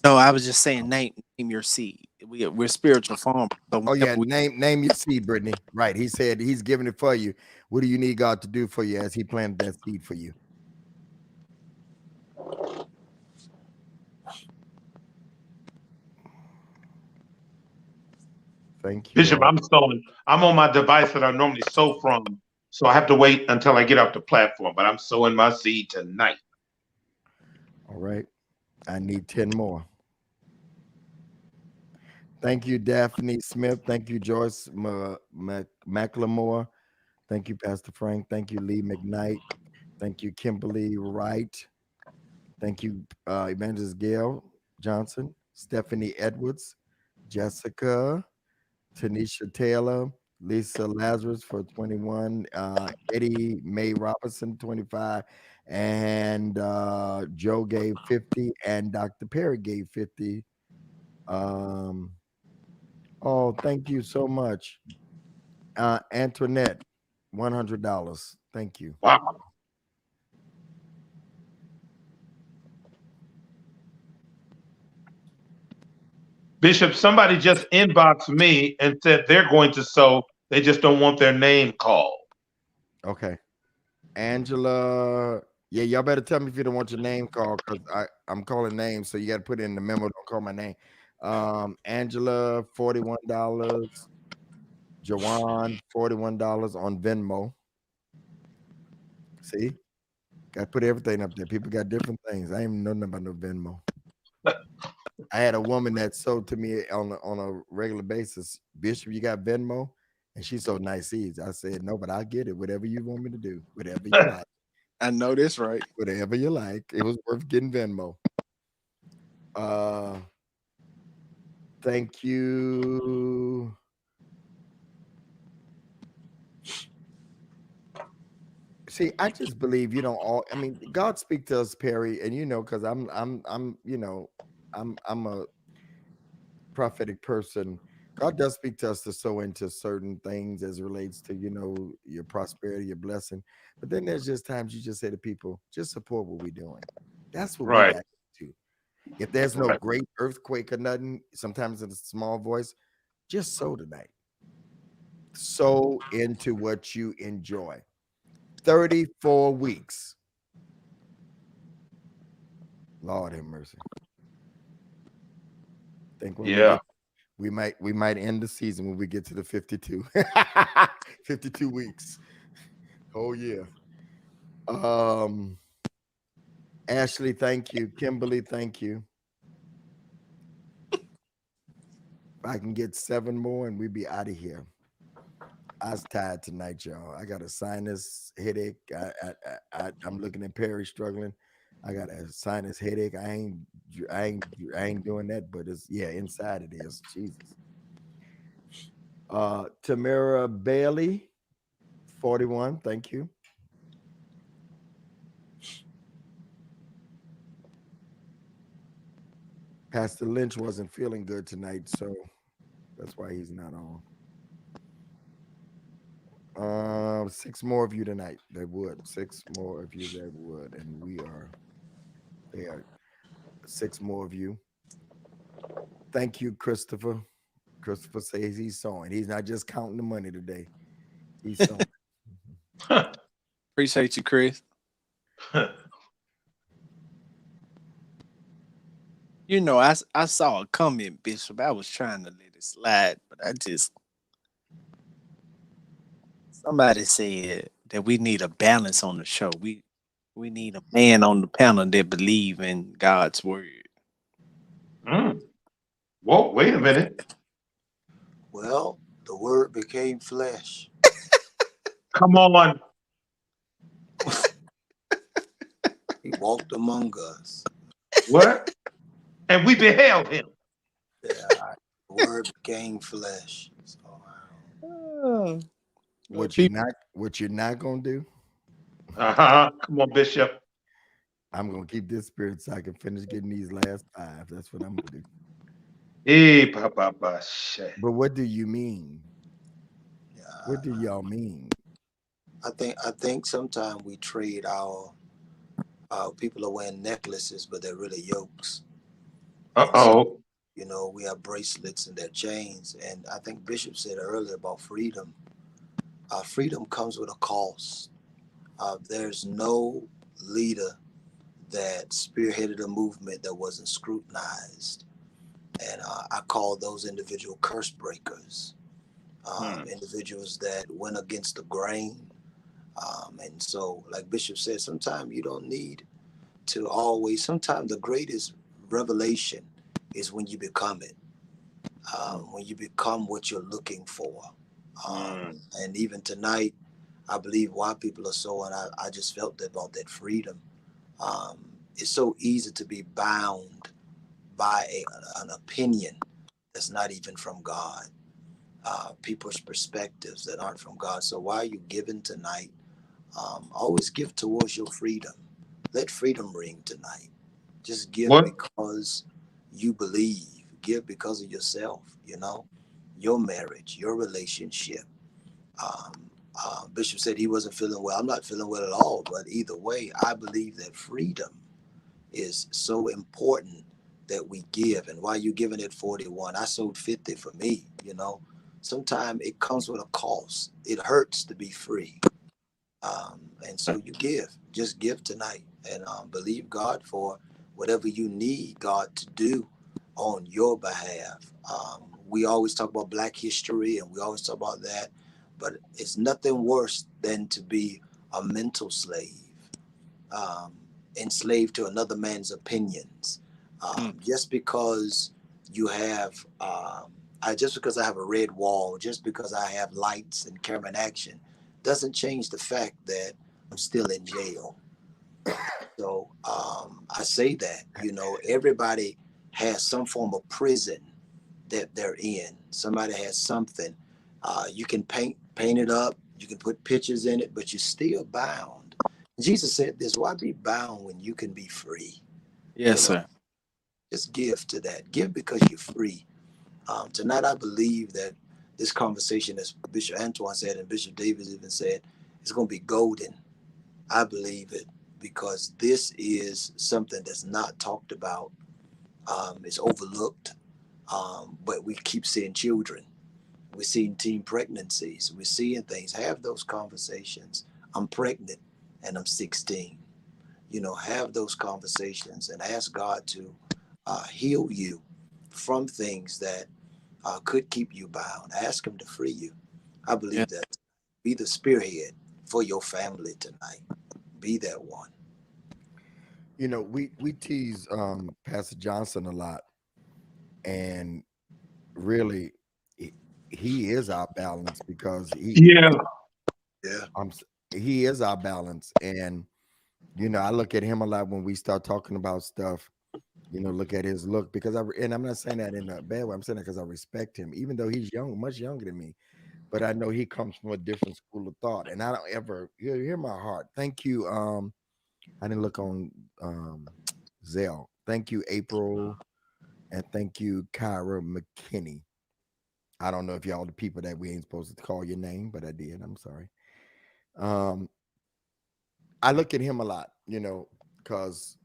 No, I was just saying, name your seed. We're spiritual farmers. So Oh yeah, name your seed, Brittany. Right. He said he's giving it for you. What do you need God to do for you as he planted that seed for you? Thank you. Bishop, I'm on my device that I normally sow from, so I have to wait until I get off the platform, but I'm sowing my seed tonight. All right. I need 10 more. Thank you, Daphne Smith. Thank you, Joyce McLemore. Thank you, Pastor Frank. Thank you, Lee McKnight. Thank you, Kimberly Wright. Thank you, Evangelist Gail Johnson, Stephanie Edwards, Jessica, Tanisha Taylor, Lisa Lazarus for 21, Eddie Mae Robinson 25, and Joe gave 50, and Dr. Perry gave 50. Oh, thank you so much. Antoinette, $100. Thank you. Wow. Bishop, somebody just inboxed me and said they're going to sow. They just don't want their name called. Okay. Angela, yeah, y'all better tell me if you don't want your name called, because I'm calling names, so you got to put it in the memo. Don't call my name. Angela, $41. Jawan, $41 on Venmo. See, got to put everything up there. People got different things. I ain't even know nothing about no Venmo. I had a woman that sold to me on a regular basis. Bishop, you got Venmo? And she sold nice seeds. I said, no, but I'll get it. Whatever you want me to do. Whatever you like. I know this, right? Whatever you like. It was worth getting Venmo. Thank you. See, I just believe God speak to us, Perry, and because I'm a prophetic person. God does speak to us to sow into certain things as it relates to your prosperity, your blessing. But then there's just times you just say to people, just support what we're doing. That's what we got to do. If there's no great earthquake or nothing, sometimes in a small voice, just sow tonight. Sow into what you enjoy. 34 weeks. Lord have mercy. Think we might end the season when we get to the 52. 52 weeks. Oh yeah. Ashley, thank you. Kimberly, thank you. If I can get 7 more and we be out of here. I was tired tonight, y'all. I got a sinus headache. I'm looking at Perry struggling. I got a sinus headache. I ain't doing that, but it's inside it is. Jesus. Tamara Bailey, 41. Thank you. Pastor Lynch wasn't feeling good tonight, so that's why he's not on. 6 more of you tonight that would. 6 more of you that would, and we are there. 6 more of you. Thank you, Christopher. Christopher says he's sowing. He's not just counting the money today. He's sowing. Appreciate you, Chris. You know, I saw a comment, Bishop. I was trying to let it slide, but somebody said that we need a balance on the show. We need a man on the panel that believe in God's word. Whoa, wait a minute. Well, the word became flesh. Come on. He walked among us. What? And we beheld him. Yeah, the word became flesh. So, What you're not gonna do? Come on, Bishop. I'm gonna keep this spirit so I can finish getting these last 5. That's what I'm gonna do. Hey, Papa. But what do you mean? yeah, What do y'all mean? I think sometimes we trade our people are wearing necklaces, but they're really yokes. Uh-oh. You know, we have bracelets and they're chains. And I think Bishop said earlier about freedom. Freedom comes with a cost. There's no leader that spearheaded a movement that wasn't scrutinized. And I call those individual curse breakers, individuals that went against the grain. And so, like Bishop said, sometimes you don't need to always, sometimes the greatest revelation is when you become it, when you become what you're looking for. And even tonight, I believe why people are so, and I just felt that about that freedom. It's so easy to be bound by an opinion that's not even from God, people's perspectives that aren't from God. So why are you giving tonight? Always give towards your freedom. Let freedom ring tonight. Just give because you believe. Give because of yourself, you know, your marriage, your relationship. Bishop said he wasn't feeling well. I'm not feeling well at all, but either way, I believe that freedom is so important that we give. And while you're giving it 41, I sold 50 for me, you know. Sometimes it comes with a cost. It hurts to be free. And so you give, just give tonight and believe God for whatever you need God to do on your behalf. We always talk about Black history and we always talk about that, but it's nothing worse than to be a mental slave, enslaved to another man's opinions. Just because you have, just because I have a red wall, just because I have lights and camera and action, doesn't change the fact that I'm still in jail. So I say that, you know, everybody has some form of prison that they're in. Somebody has something. You can paint it up, you can put pictures in it, but you're still bound. Jesus said this, why be bound when you can be free? Yes, sir. Just give to that. Give because you're free. Tonight, I believe that this conversation, as Bishop Antoine said and Bishop Davis even said, is going to be golden. I believe it because this is something that's not talked about. It's overlooked, but we keep seeing children. We're seeing teen pregnancies. We're seeing things. Have those conversations. I'm pregnant and I'm 16. You know, have those conversations and ask God to heal you from things that could keep you bound. Ask him to free you. I believe that. Be the spearhead for your family tonight. Be that one. You know, we tease Pastor Johnson a lot, and really, he is our balance because Yeah. Yeah. he is our balance. And you know, I look at him a lot when we start talking about stuff. You know, look at his look because and I'm not saying that in a bad way. I'm saying that because I respect him, even though he's young, much younger than me. But I know he comes from a different school of thought, and I don't ever hear my heart. Thank you. I didn't look on Zelle. Thank you, April, and thank you, Kyra McKinney. I don't know if y'all the people that we ain't supposed to call your name, but I did. I'm sorry. Um, I look at him a lot, you know, because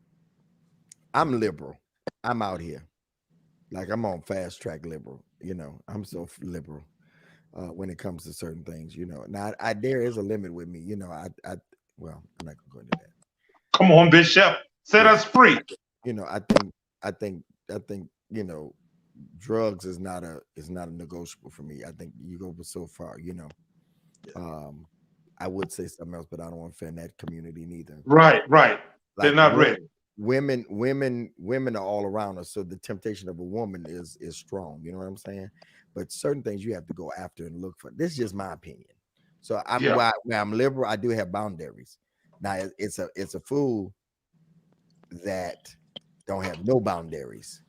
I'm liberal. I'm out here. Like I'm on fast track liberal, you know. I'm so liberal when it comes to certain things, you know. Now there is a limit with me, you know. Well, I'm not gonna go into that. Come on, Bishop. Set Yeah. us free. You know, I think, you know, drugs is not a negotiable for me. I think you go so far, you know. I would say something else, but I don't want to offend that community neither. Right. They're Like not ready. women are all around us, so the temptation of a woman is strong. You know what I'm saying? But certain things you have to go after and look for. This is just my opinion. So Yeah. where I'm liberal, I do have boundaries. Now it's a fool that don't have no boundaries.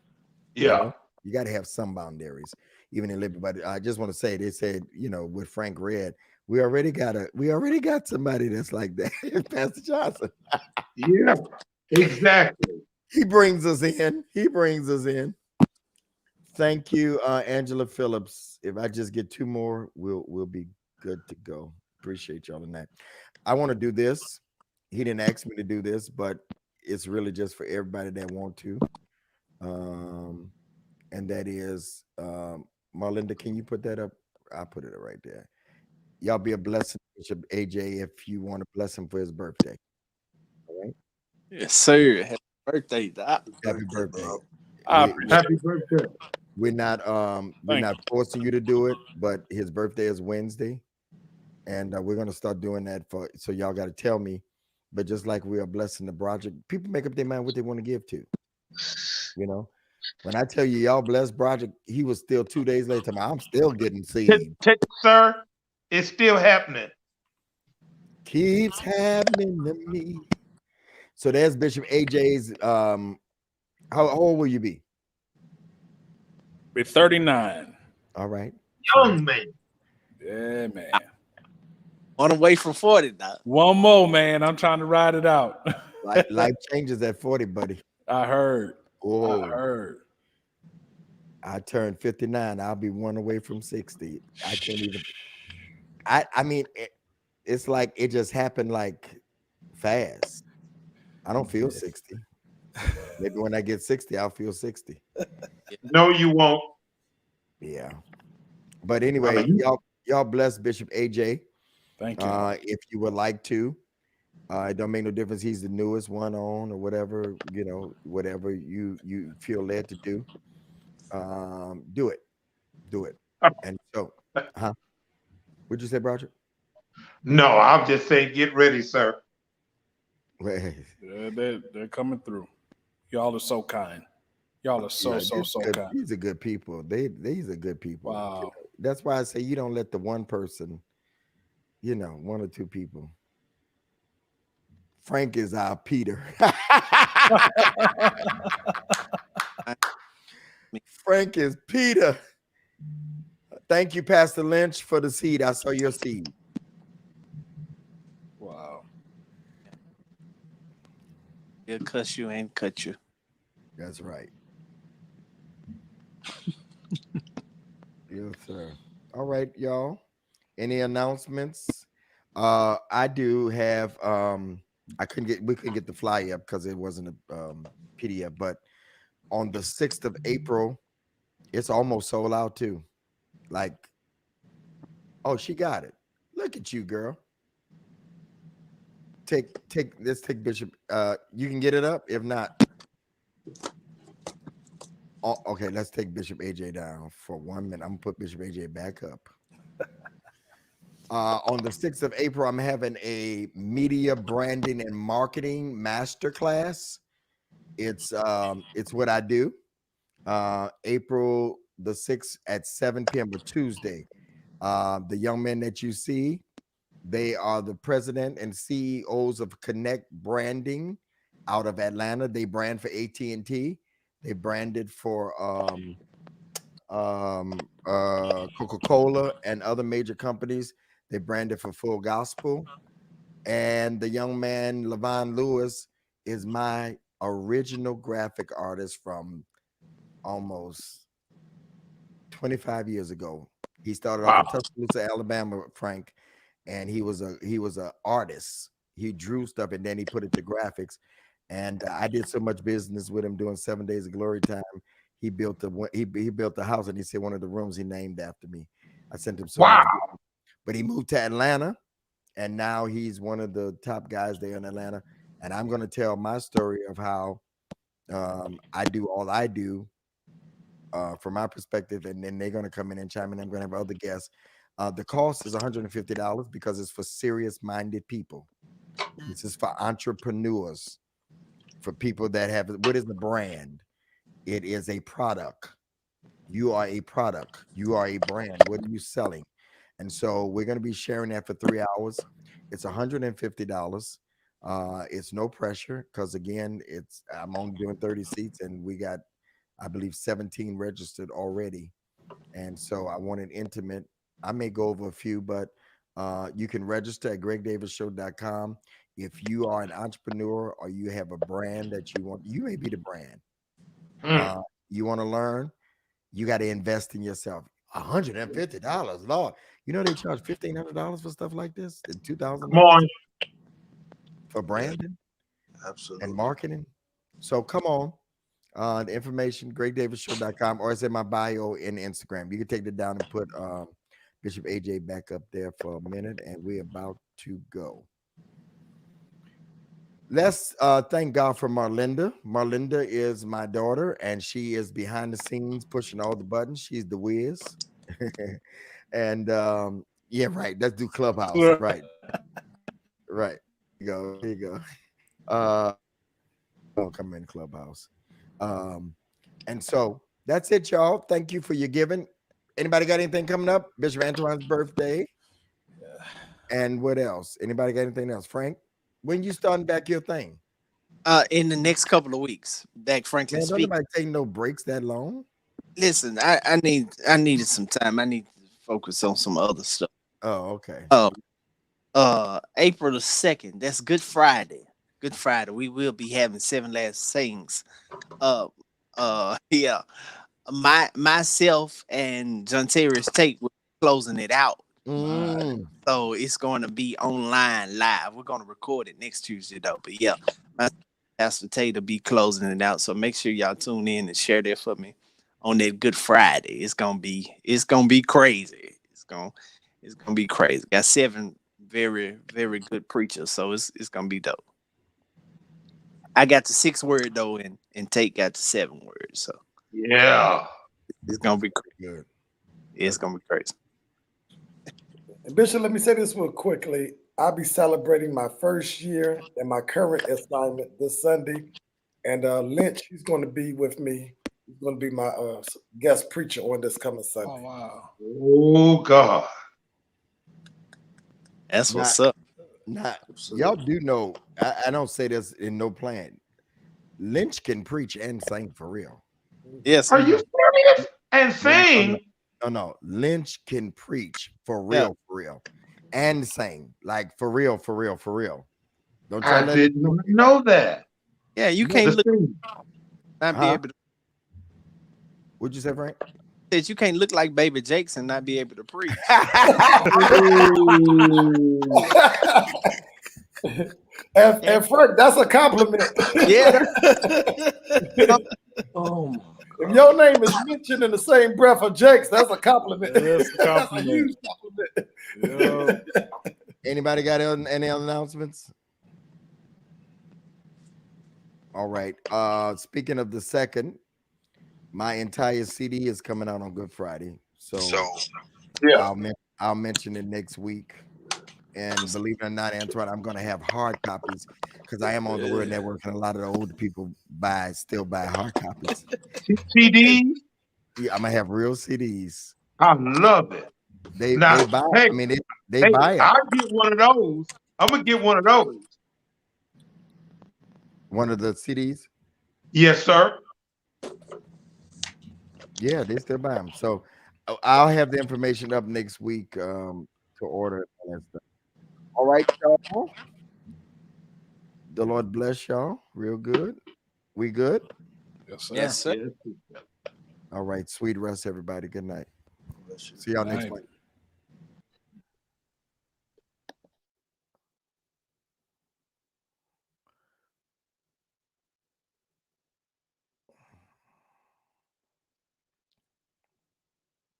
You Yeah. know? You got to have some boundaries, even in liberty. But I just want to say, they said, you know, with Frank Red, we already got somebody that's like that. Pastor Johnson. Yeah. Exactly. He brings us in. Thank you, Angela Phillips. If I just get two more, we'll be good to go. Appreciate y'all tonight. I want to do this. He didn't ask me to do this, but it's really just for everybody that want to. And that is Marlinda, can you put that up? I'll put it right there. Y'all be a blessing, Bishop AJ, if you want to bless him for his birthday. All right. Yes, sir. Happy birthday, Doc. Happy birthday. bro. Happy birthday. We're not Thank forcing you to do it, but his birthday is Wednesday, and we're gonna start doing that so y'all got to tell me. But just like we are blessing the project, people make up their mind what they want to give to. You know, when I tell you y'all bless project, he was still 2 days later. I'm still getting seed. Sir, it's still happening. Keeps happening to me. So there's Bishop AJ's. How old will you be? Be 39. All right. Young man. Yeah, man. On the way from 40, Doc. One more, man. I'm trying to ride it out. Life changes at 40, buddy. I heard. Oh, I heard. I turned 59. I'll be one away from 60. I can't even. I mean, it's like it just happened like fast. I don't feel 60. Maybe when I get 60, I'll feel 60. No, you won't. Yeah. But anyway, y'all bless Bishop AJ. Thank you. If you would like to. It don't make no difference. He's the newest one on or whatever, you know, whatever you feel led to do. Do it. And so, what'd you say, Roger? No, I'm just saying, get ready, sir. Well, They're coming through. Y'all are so kind. Y'all are so kind. These are good people. These are good people. Wow. That's why I say you don't let the one person, you know, one or two people. Frank is our Peter. Frank is Peter. Thank you, Pastor Lynch, for the seed. I saw your seed. Wow. He'll cuss you and cut you. That's right. Yes, sir. All right, y'all. Any announcements? I do have we couldn't get the flyer up because it wasn't a PDF, but on the 6th of April, it's almost sold out too. Like, oh, she got it. Look at you, girl. Let's take Bishop. You can get it up. If not, okay, let's take Bishop AJ down for 1 minute. I'm gonna put Bishop AJ back up. On the 6th of April, I'm having a media branding and marketing masterclass It's what I do. April the 6th at 7 p.m. or Tuesday. The young men that you see, they are the president and CEOs of Connect Branding out of Atlanta. They brand for AT&T. They branded for Coca-Cola and other major companies. They branded for Full Gospel. And the young man, Levon Lewis, is my original graphic artist from almost 25 years ago. He started off in Tuscaloosa, Alabama, Frank, and he was a artist. He drew stuff and then he put it to graphics. And I did so much business with him doing 7 Days of Glory Time. He built the house, and he said one of the rooms he named after me. I sent him so much. But he moved to Atlanta, and now he's one of the top guys there in Atlanta. And I'm going to tell my story of how I do all I do from my perspective, and then they're going to come in and chime in. I'm going to have other guests. The cost is $150 because it's for serious-minded people. This is for entrepreneurs, for people that have, what is the brand? It is a product. You are a product. You are a brand. What are you selling? And so we're going to be sharing that for 3 hours. It's $150. It's no pressure because, again, I'm only doing 30 seats, and we got, I believe, 17 registered already. And so I want it intimate. I may go over a few, but you can register at gregdavisshow.com. If you are an entrepreneur or you have a brand that you want, you may be the brand. You want to learn, you got to invest in yourself. $150, Lord. You know they charge $1,500 for stuff like this in 2000 for branding, Absolutely, and marketing. So come on. The information, gregdavisshow.com, or it's in my bio in Instagram. You can take it down and put Bishop AJ back up there for a minute, and we're about to go. Let's thank God for Marlinda. Marlinda is my daughter, and she is behind the scenes pushing all the buttons. She's the whiz. And yeah, right. Let's do Clubhouse. Right. Right. Here you go. Don't come in Clubhouse. And so that's it, y'all. Thank you for your giving. Anybody got anything coming up? Bishop Antoine's birthday. And what else? Anybody got anything else? Frank, when you starting back your thing? In the next couple of weeks. Dak Franklin Man, don't speak. nobody take no breaks that long. Listen, I needed some time. I need to focus on some other stuff. Oh, okay. April the 2nd. That's Good Friday. Good Friday. We will be having 7 Last Sayings. Yeah. Myself and John Terrius Tate will be closing it out. So it's going to be online live. We're going to record it next Tuesday though. But yeah, Pastor Tate will be closing it out. So make sure y'all tune in and share that for me on that Good Friday. It's gonna be crazy. It's gonna be crazy. Got 7 very, very good preachers, so it's gonna be dope. I got the 6th word though, and Tate got the 7 words. So yeah, it's gonna be crazy. It's gonna be crazy. And Bishop, let me say this real quickly. I'll be celebrating my first year in my current assignment this Sunday. And Lynch, he's going to be with me. He's going to be my guest preacher on this coming Sunday. Oh, wow. Oh, God. That's what's up. Y'all do know, I don't say this in no plan. Lynch can preach and sing for real. Yes. Are you serious? And sing? No. Lynch can preach for real, and sing like for real. Don't I did not know that. Yeah, you can't look. Not be able to. What'd you say, Frank? Said you can't look like Baby Jakes and not be able to preach. And Frank, that's a compliment. Yeah. Oh, if your name is mentioned in the same breath of Jake's, that's a compliment. That's a compliment. That's a huge compliment. Yeah. Anybody got any other announcements? All right. Speaking of the 2nd, my entire CD is coming out on Good Friday. So yeah, I'll mention it next week. And believe it or not, Antoine, I'm going to have hard copies because I am on the Word Network, and a lot of the older people still buy hard copies. CDs. Yeah, I'm gonna have real CDs. I love it. They Now, buy. hey, I mean, they hey, buy it. I'll get one of those. I'm gonna get one of those. One of the CDs. Yes, sir. Yeah, they still buy them. So I'll have the information up next week to order it and stuff. All right, y'all. The Lord bless y'all. Real good. We good? Yes, sir. Yes, sir. Yes. All right. Sweet rest, everybody. Good night. Bless you. See y'all next Night. week.